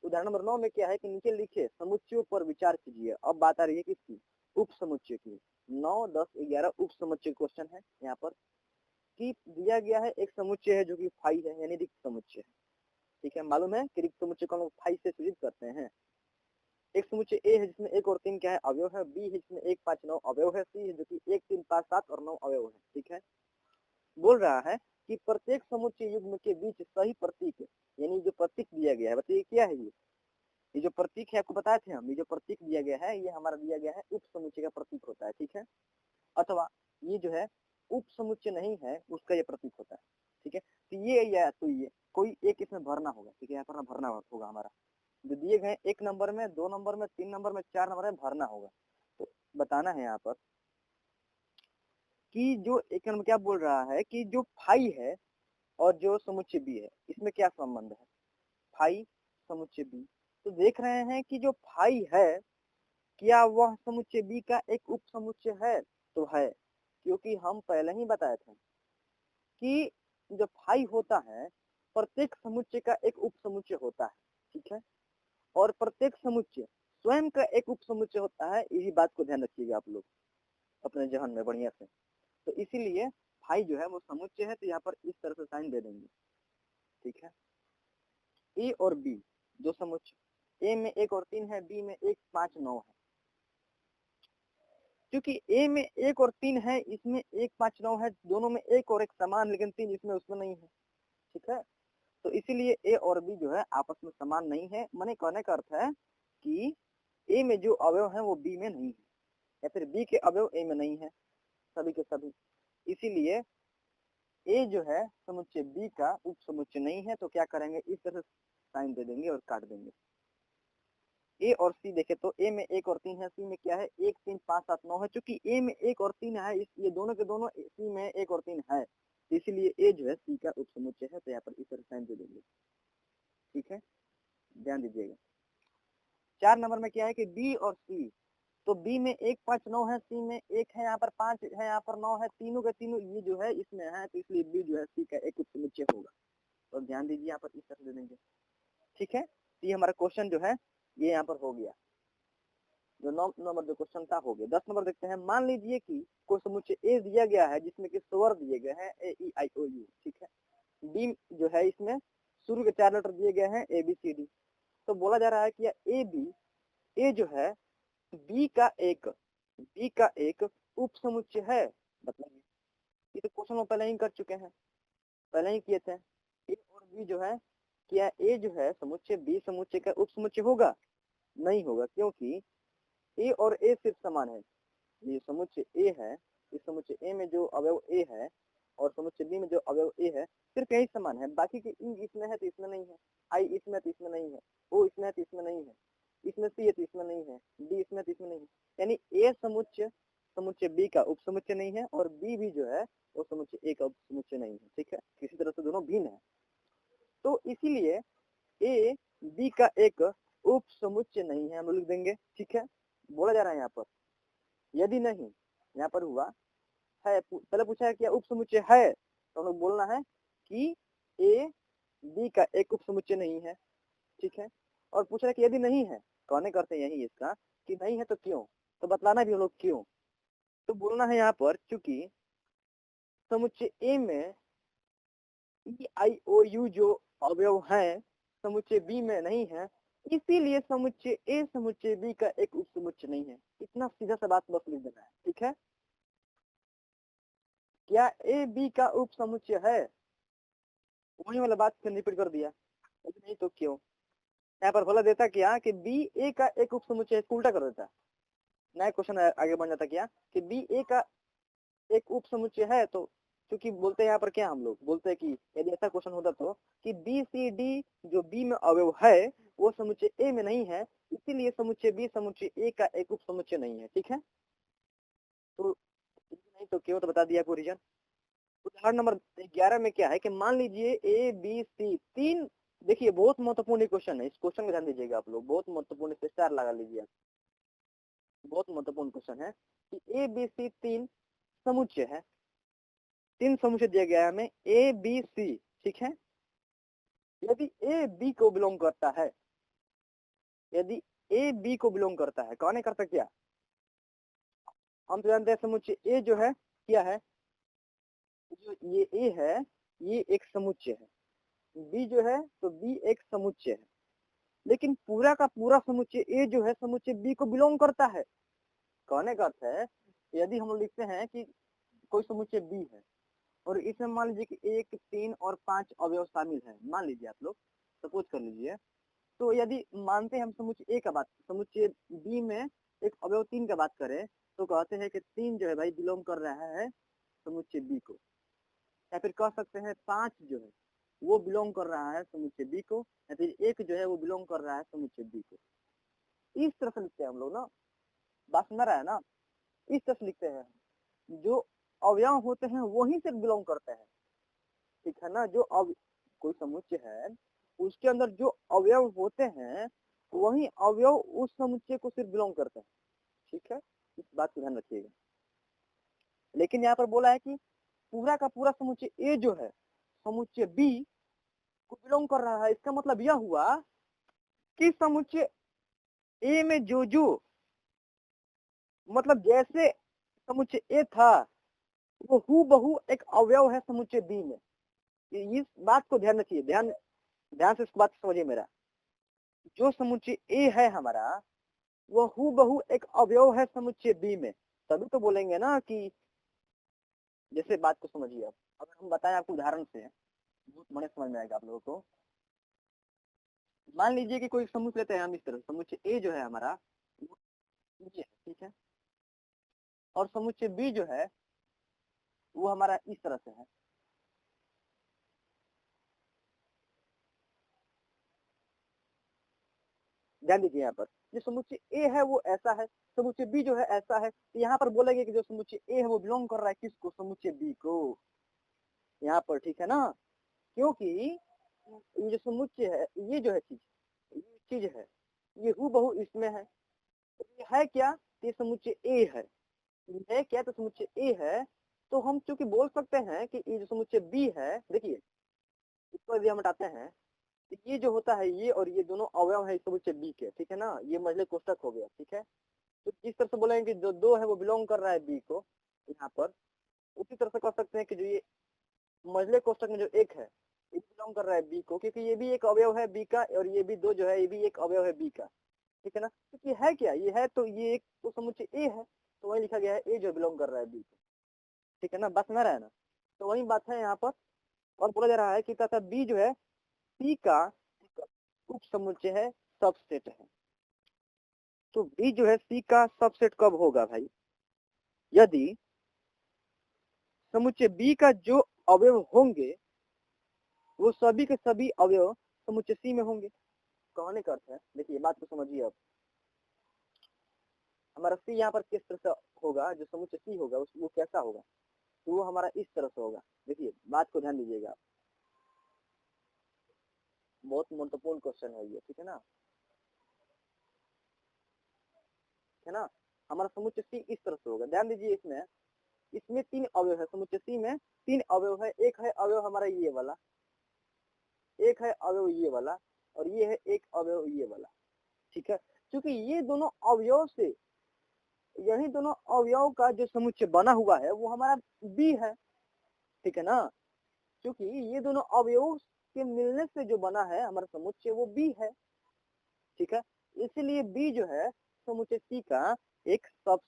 उदाहरण नंबर 9 में क्या है कि नीचे लिखे समुच्चयों पर विचार कीजिए, अब बात आ रही है किसकी, उप समुच्चय की, 9, 10, 11 उप समुच्चय क्वेश्चन है यहाँ पर, कि दिया गया है एक समुच्चय है जो कि फाई है, यानी रिक्त समुच्चय है, ठीक है, मालूम है कि रिक्त समुच्चय को हम फाई से सूचित करते हैं। एक समुच्चय ए है जिसमें 1 और 3 क्या है, अवयव है, बी है जिसमें 1, 5, 9 अवयव है, सी है जो कि 1, 3, 5, 7 और 9 अवयव है, ठीक है। बोल रहा है कि प्रत्येक समुच्चय युग्म के बीच सही प्रतीक, यानी जो प्रतीक दिया गया है, बताइए क्या है ये जो प्रतीक है आपको बताए थे हम, ये जो प्रतीक दिया गया है ये हमारा दिया गया है उप समुच्चय का प्रतीक होता है, ठीक है, अथवा ये जो है उप समुच्चय नहीं है उसका ये प्रतीक होता है, ठीक है। तो ये या तो ये कोई एक इसमें भरना होगा, ठीक है, यहाँ पर भरना होगा हमारा, जो दिए गए 1 नंबर में, 2 नंबर में, 3 नंबर में, 4 नंबर में भरना होगा। तो बताना है यहाँ पर कि जो एक नंबर क्या बोल रहा है कि जो फाई है और जो समुच्चय बी है इसमें क्या संबंध है, फाई समुच्चय बी। तो देख रहे हैं कि जो फाई है क्या वह समुच्चय बी का एक उप समुच्चय है, तो है, क्योंकि हम पहले ही बताए थे कि जो फाई होता है प्रत्येक समुच्चय का एक उप समुच्चय होता है, ठीक है, और प्रत्येक समुच्चय स्वयं का एक उप समुच्चय होता है। इसी बात को ध्यान रखिएगा आप लोग अपने जहन में बढ़िया से। तो इसीलिए फाई जो है वो समुच्चय है, तो यहाँ पर इस तरह से साइन दे देंगे, ठीक है। ए और बी दो समुच्चय, ए में 1 और 3 है, बी में 1, 5, 9 है। क्योंकि ए में 1 और 3 है, इसमें 1, 5, 9 है, दोनों में 1 और 1 समान, लेकिन 3 इसमें उसमें नहीं है, ठीक है। तो इसीलिए ए और बी जो है आपस में समान नहीं है। माने कहने का अर्थ है कि ए में जो अवयव है वो बी में नहीं है, या फिर बी के अवयव ए में नहीं है, सभी के सभी। इसीलिए ए जो है समुच्चय बी का उप समुच्चय नहीं है। तो क्या करेंगे, इस तरह साइन दे देंगे और काट देंगे। ए और सी देखे तो ए में 1 और 3 है, सी में क्या है 1, 3, 5, 7, 9 है। चूंकि ए में 1 और 3 है, ये दोनों के दोनों सी में 1 और 3 है, इसीलिए ए जो है सी का उप समुच्चय है। तो यहाँ पर इस तरह साइन दे देंगे, ठीक है, ध्यान दीजिएगा। 4 नंबर में क्या है कि बी और सी, तो बी में 1, 5, 9 है, सी में 1 है, यहाँ पर 5 है, यहाँ पर 9 है, तीनों के तीनों ये जो है इसमें है, तो इसलिए बी जो है सी का एक उप समुच्चय होगा। तो ध्यान दीजिए यहाँ पर इस तरह दे देंगे, ठीक है। तो ये हमारा क्वेश्चन जो है ये यहाँ पर हो गया। जो 9 नंबर जो क्वेश्चन था हो गया। 10 नंबर देखते हैं। मान लीजिए कि कोई समुच्चय ए दिया गया है जिसमें कि स्वर दिए गए हैं ए ई आई ओ यू, ठीक है। बी जो है इसमें शुरू के 4 लेटर दिए गए हैं ए बी सी डी। तो बोला जा रहा है कि ए बी, ए जो है बी का एक उप समुच्चय है। मतलब ये तो क्वेश्चन में पहले ही कर चुके हैं, पहले ही किए थे। ए और बी जो है, क्या ए जो है समुच्चय बी समुच्चय का उप समुच्चय होगा? नहीं होगा, क्योंकि ए और ए सिर्फ समान है। ये समुच्चय ए है, इस समुच्चय ए में जो अवयव ए है और समुच्चय बी में जो अवयव ए है सिर्फ यही समान है। बाकी के ई इसमें है तो इसमें नहीं है, आई इसमें है तो इसमें नहीं है, ओ इसमें है तो इसमें नहीं है, इसमें सी है तो इसमें नहीं है, डी इसमें तो इसमें नहीं है। यानी ए समुच्चय समुच्चय बी का उप समुच्चय नहीं है और बी भी जो है वो समुच्चय ए का उप समुच्चय नहीं है, ठीक है। किसी तरह से दोनों भिन्न है। तो इसीलिए ए बी का एक उप समुच्चय नहीं है, हम लिख देंगे, ठीक है। बोला जा रहा है यहाँ पर यदि नहीं, यहाँ पर हुआ है, पहले पूछा है क्या उप समुच्चय है, तो हम लोग बोलना है कि ए बी का एक उप समुच्चय नहीं है, ठीक है। और पूछ रहा है कि यदि नहीं है, कहने करते यही इसका कि नहीं है तो क्यों, तो बतलाना भी हम लोग क्यों। तो बोलना है यहाँ पर चूंकि समुच्चय ए में ई आई ओ यू जो अवयव है समुच्चय बी में नहीं है, इसीलिए समुच्चय ए समुच्चय बी का एक उप समुच्चय नहीं है। इतना सीधा सा बात बस लिख देना है, ठीक है। क्या ए बी का उप समुच्चय है? वही वाला बात फिर रिपीट कर दिया, नहीं तो क्यों। यहाँ पर बोला देता क्या कि बी ए का एक उप समुच्चय, उल्टा कर देता, नया क्वेश्चन आगे बन जाता क्या कि बी ए का एक उप समुच्चय है। तो क्योंकि बोलते हैं यहाँ पर क्या, हम लोग बोलते हैं कि यदि ऐसा क्वेश्चन होता तो कि बी सी डी जो बी में अवयव है वो समुच्चय ए में नहीं है, इसीलिए समुच्चय बी समुच्चय ए का एक उप समुच्चय नहीं है, ठीक है। तो नहीं तो क्यों तो बता दिया आपको रीजन। उदाहरण नंबर 11 में क्या है कि मान लीजिए ए बी सी तीन, देखिए बहुत महत्वपूर्ण क्वेश्चन है, इस क्वेश्चन में ध्यान दीजिएगा आप लोग, बहुत महत्वपूर्ण, इस पे स्टार लगा लीजिए आप। बहुत महत्वपूर्ण क्वेश्चन है कि ए बी सी तीन समुच्चय है, 3 समुच्चय दिया गया है हमें ए बी सी, ठीक है। यदि ए बी को बिलोंग करता है, यदि ए बी को बिलोंग करता है, कौन करता क्या, हम तो जानते हैं समुच्चय ए जो है क्या है, जो ये ए है ये एक समुच्चय है, बी जो है तो बी एक समुच्चय है, लेकिन पूरा का पूरा समुच्चय ए जो है समुच्चय बी को बिलोंग करता है। कहने का अर्थ है यदि हम लोग लिखते हैं कि कोई समुच्चय बी है और इसमें मान लीजिए कि 1, 3 और 5 अवयव शामिल है, मान लीजिए आप लोग सपोज कर लीजिए। तो यदि मानते हैं हम समुच्चय ए का बात, समुच्चय बी में एक अवयव 3 का बात करें, तो कहते हैं कि 3 जो है भाई बिलोंग कर रहा है समुच्चय बी को, या फिर कह सकते हैं 5 जो है वो बिलोंग कर रहा है समुच्चय बी को, या फिर एक जो है वो बिलोंग कर रहा है समुच्चय बी को। इस तरह से लिखते हैं हम लोग ना, बात सुना रहा है ना, इस तरह से लिखते हैं। जो अवयव होते हैं वही से बिलोंग करते हैं, ठीक है ना। जो कोई समुच्चय है उसके अंदर जो अवयव होते हैं वही अवयव उस समुच्चय को सिर्फ बिलोंग करते हैं, ठीक है। इस बात को ध्यान रखिएगा। लेकिन यहाँ पर बोला है कि पूरा का पूरा समुच्चय ए जो है समुच्चय बी को बिलोंग कर रहा है। इसका मतलब यह हुआ कि समुच्चय ए में जो मतलब जैसे समुच्चय ए था वो हूबहू एक अवयव है समुच्चय बी में। इस बात को ध्यान रखिए, ध्यान से इस बात को समझिए। मेरा जो समुच्चय ए है हमारा वो हूबहू एक अवयव है समुच्चय बी में। तभी तो बोलेंगे ना कि जैसे बात को समझिए। अब अगर हम बताएं आपको उदाहरण से बहुत बड़े समझ में आएगा आप लोगों को। मान लीजिए कि कोई समुच्चय लेते हैं हम, इस तरह समुच्चय ए जो है हमारा ये है, ठीक है, और समुच्चय बी जो है वो हमारा इस तरह से है। ध्यान दीजिए, यहाँ पर जो समुच्चय ए है वो ऐसा है, समुच्चय बी जो है ऐसा है। तो यहाँ पर बोलेंगे कि जो समुच्चय ए है वो बिलोंग कर रहा है किसको, समुच्चय बी को, यहाँ पर, ठीक है ना। क्योंकि ये जो समुच्चय है ये जो है चीज है ये हूबहू इसमें है। ये है क्या, ये समुच्चय ए है क्या, तो समुच्चय ए है। तो हम चूंकि बोल सकते हैं कि ये जो समुच्चय बी है, देखिए इसको यदि हम हटाते हैं तो ये जो होता है ये और ये दोनों अवयव है समुच्चय बी के, ठीक है ना। ये मझले कोष्टक हो गया, ठीक है। तो इस तरह से बोलेंगे कि जो दो है वो बिलोंग कर रहा है बी को यहाँ पर। उसी तरह से कह सकते हैं कि जो ये मझले कोष्टक में जो एक है ये बिलोंग कर रहा है बी को, क्योंकि ये भी एक अवयव है बी का, और ये भी दो जो है ये भी एक अवयव है बी का, ठीक है ना। क्योंकि है क्या, ये है तो ये एक तो समुच्चय ए है, तो वही लिखा गया है ए जो बिलोंग कर रहा है बी को, ठीक है ना। बात में रहा है ना, तो वही बात है यहाँ पर। और बोला जा रहा है कि तथा बी जो है सी का उप समुच्चय है, सबसेट है। तो बी जो है सी का सबसेट कब होगा भाई, यदि समुच्चय बी का जो अवयव होंगे वो सभी के सभी अवयव समुच्चय सी में होंगे। कहने का अर्थ है, देखिए बात को समझिए। अब हमारा सी यहाँ पर किस तरह से होगा, जो समुच्चय सी होगा वो कैसा होगा, तो वो हमारा इस तरह से होगा। देखिए बात को ध्यान दीजिएगा, बहुत महत्वपूर्ण क्वेश्चन है ये, ठीक है ना, है ना। हमारा समुच्चय सी इस तरह से होगा, ध्यान दीजिए। इसमें इसमें तीन अवयव है, समुच्चय सी में तीन अवयव है। एक है अवयव हमारा ये वाला, एक है अवयव ये वाला, और ये है एक अवयव ये वाला, ठीक है। क्योंकि ये दोनों अवयव से, यही दोनों अवयव का जो समुच्चय बना हुआ है वो हमारा बी है, ठीक है ना। क्योंकि ये दोनों अवयव के मिलने से जो बना है हमारा समुच्चय वो बी है, ठीक है। इसीलिए बी जो है समुच्चय सी का एक सब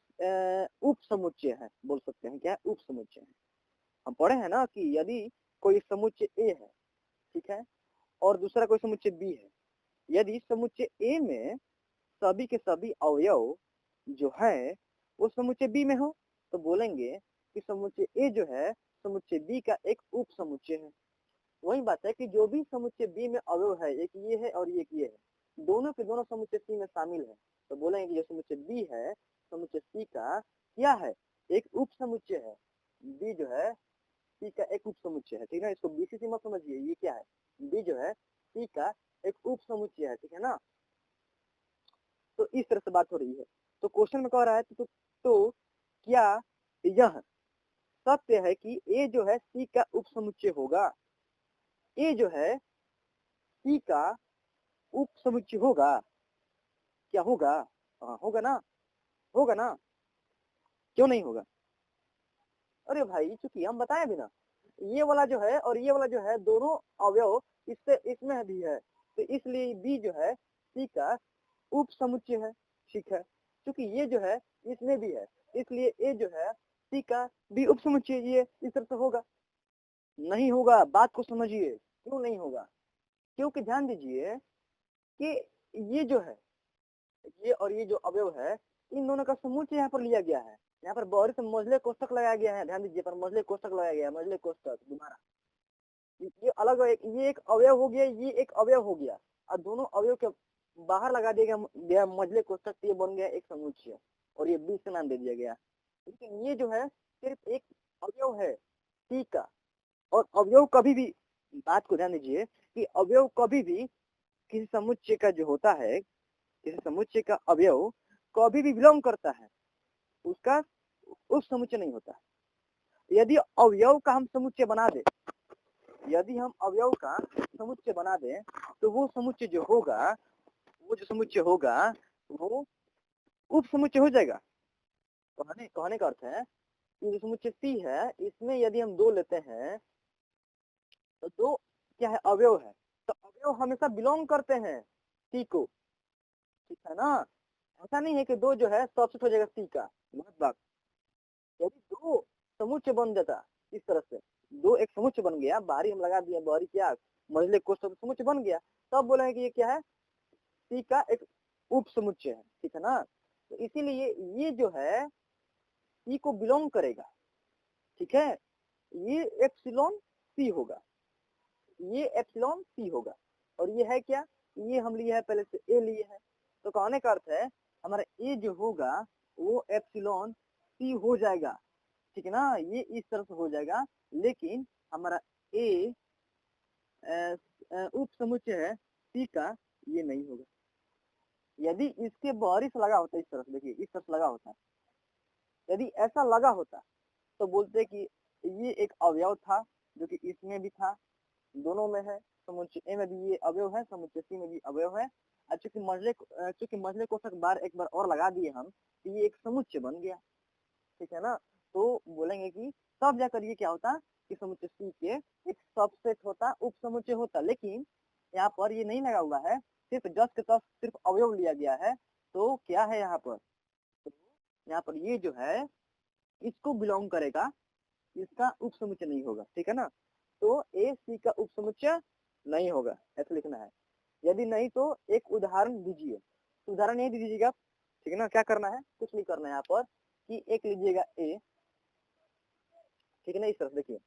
उप समुच्चय है, बोल सकते हैं। क्या है, उप समुच्चय है। हम पढ़े हैं ना कि यदि कोई समुच्चय ए है, ठीक है, और दूसरा कोई समुच्चय बी है, यदि समुच्चय ए में सभी के सभी अवयव जो है वो समुच्चय बी में हो, तो बोलेंगे कि समुच्चय ए जो है समुच्चय बी का एक उप समुच्चय है। वही बात है कि जो भी समुच्चय बी में अवयव है, एक ये है और एक ये है, दोनों के दोनों समुच्चय सी में शामिल है। तो बोलेंगे कि जो समुच्चय बी है समुच्चय सी का क्या है, एक उप समुच्चय है। बी जो है सी का एक उप समुच्चय है, ठीक है। इसको बीसी सी मत समझिए, ये क्या है, बी जो है सी का एक उप समुच्चय है, ठीक है ना। तो इस तरह से बात हो रही है। तो क्वेश्चन में कह रहा है तो क्या यह सत्य है कि ए जो है सी का उप समुच्चय होगा, ए जो है सी का उप समुच्चय होगा, क्या होगा, हाँ होगा ना, होगा ना, क्यों नहीं होगा। अरे भाई चूंकि हम बताए भी ना, ये वाला जो है और ये वाला जो है दोनों अवयव इससे इसमें भी है, तो इसलिए बी जो है सी का उप समुच्चय है, ठीक है। क्योंकि ये जो है इसमें भी है, इसलिए ए जो है सी का भी उप समुच्चय ये इस तरह से होगा। नहीं होगा, बात को समझिए, क्यों नहीं होगा। क्योंकि ध्यान दीजिए कि ये जो है ये और ये जो अवयव है इन दोनों का समुच्चय यहाँ पर लिया गया है। यहाँ पर बहुत से मझले कोष्टक लगाया गया है, ध्यान दीजिए, पर मझले कोष्टक लगाया गया है, मझले कोष्टक दोबारा ये अलग ये एक अवयव हो गया, ये एक अवयव हो गया, और दोनों अवयव के बाहर लगा दिया गया मझले कोष्ठक, ये बन गया एक समुच्चय और ये बी से नाम दे दिया गया। लेकिन ये जो है सिर्फ एक अवयव है सी का। और अवयव कभी भी, बात को ध्यान दीजिए कि अवयव कभी भी किसी समुच्चय का जो होता है, किसी समुच्चय का अवयव कभी भी बिलोंग करता है, उसका उप समुच्चय नहीं होता। यदि अवयव का हम समुच्चय बना दे, यदि हम अवयव का समुच्चय बना दें तो वो समुच्चय जो होगा, वो जो समुच्चय होगा वो उप समुच्चय हो जाएगा। कहने का अर्थ है कि जो समुच्चय सी है, इसमें यदि हम दो लेते हैं तो दो क्या है, अवयव है, तो अवयव हमेशा बिलोंग करते हैं सी को, ठीक है ना। ऐसा नहीं है कि दो जो है सबसेट हो जाएगा सी का, बहुत बात। यदि दो समुच्चय बन जाता इस तरह से, दो एक समुच्चय बन गया, बाहरी हम लगा दिया, बाहरी क्या मझले कोष्ठक समुच्चय बन गया, तब बोलेंगे कि ये क्या है, सी का एक उप समुच्चय है, ठीक है ना। तो इसीलिए ये जो है सी को बिलोंग करेगा, ठीक है। ये एप्सिलॉन सी होगा, ये एप्सिलॉन सी होगा, और ये है क्या, ये हम लिए है पहले से ए लिए है, तो कहने का अर्थ है हमारा ए जो होगा वो एप्सिलॉन सी हो जाएगा, ठीक है ना, ये इस तरह से हो जाएगा। लेकिन हमारा ए उप समुच्चय है सी का, ये नहीं होगा। यदि इसके बाहरी से लगा होता, इस तरह से देखिए, इस तरह से लगा होता, यदि ऐसा लगा होता तो बोलते कि ये एक अवयव था जो कि इसमें भी था, दोनों में है, समुच्चय ए में भी ये अवयव है, समुच्चय सी में भी अवयव है। चूंकि मझले कोष्ठक बार एक बार और लगा दिए हम, तो ये एक समुच्चय बन गया, ठीक है ना। तो बोलेंगे कि तब जाकर ये क्या होता कि समुच्चय सी के एक सबसेट होता, उप समुच्चय होता। लेकिन यहाँ पर ये नहीं लगा हुआ है, सिर्फ जस्ट के तस्त सिर्फ अवयव लिया गया है, तो क्या है यहाँ पर, तो यहाँ पर ये जो है इसको बिलोंग करेगा, इसका उप समुच्चय नहीं होगा, ठीक है ना। तो ए सी का उप समुच्चय नहीं होगा, ऐसा लिखना है। यदि नहीं तो एक उदाहरण दीजिए, उदाहरण ये दीजिएगा, ठीक है ना। क्या करना है, कुछ नहीं करना है यहाँ पर, कि एक लीजिएगा ए, ठीक है ना, इस तरफ देखिए।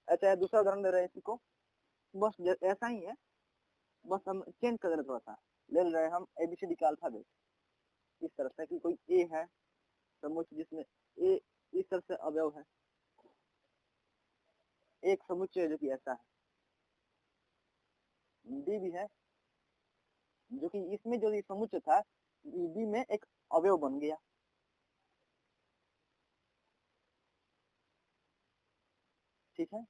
अच्छा, दूसरा उदाहरण दे रहे हैं इसी को, बस ऐसा ही है, बस हम चेंज कर रहे थोड़ा सा, ले रहे हैं हम एबीसीडी का अल्फाबेट इस तरह से, कि कोई ए है समुच्चय जिसमें ए इस तरह से अवयव है, एक समुच्चय जो कि ऐसा है, डी भी है जो कि इसमें जो समुच्चय था डी में एक अवयव बन गया, ठीक है।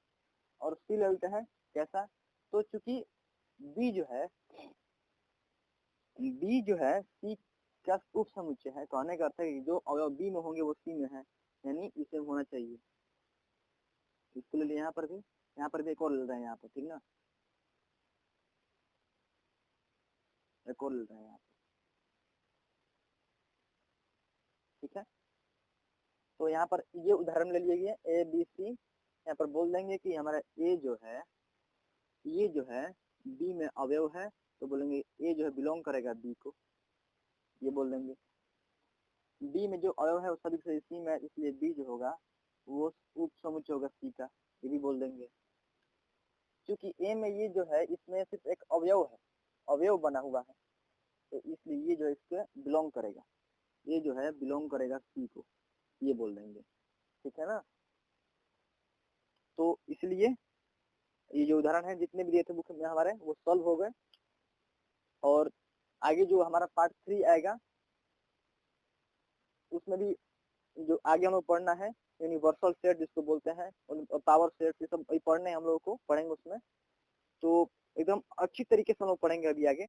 और सी लेवल है कैसा, तो चूंकि बी जो है सी का उप समुच्चय है, कहने का अर्थ है कि जो अवयव बी में होंगे वो सी में है, यानी इसे होना चाहिए। इसको ले लिया यहाँ पर भी एक और ले रहे हैं यहाँ पर, ठीक ना, एक और ले रहे हैं यहाँ पर, ठीक है। तो यहाँ पर ये उदाहरण ले लिए ए बी सी, यहाँ पर बोल देंगे कि हमारा ए जो है, ये जो है बी में अवयव है, तो बोलेंगे ए जो है बिलोंग करेगा बी को, ये बोल देंगे। बी में जो अवयव है वो सभी से सी में, इसलिए बी जो होगा वो उप समुच्चय होगा सी का, ये भी बोल देंगे। क्योंकि ए में ये जो है इसमें सिर्फ एक अवयव है, अवयव बना हुआ है, तो इसलिए ये जो है इसके बिलोंग करेगा, ये जो है बिलोंग करेगा सी को, ये बोल देंगे, ठीक है ना। तो इसलिए ये जो उदाहरण है जितने भी दिए थे बुक में हमारे, वो सॉल्व हो गए। और आगे जो हमारा पार्ट 3 आएगा उसमें भी जो आगे हम लोग पढ़ना है, यूनिवर्सल सेट जिसको बोलते हैं, पावर सेट, ये सब पढ़ने हम लोगों को पढ़ेंगे उसमें। तो एकदम अच्छी तरीके से हम लोग पढ़ेंगे अभी आगे।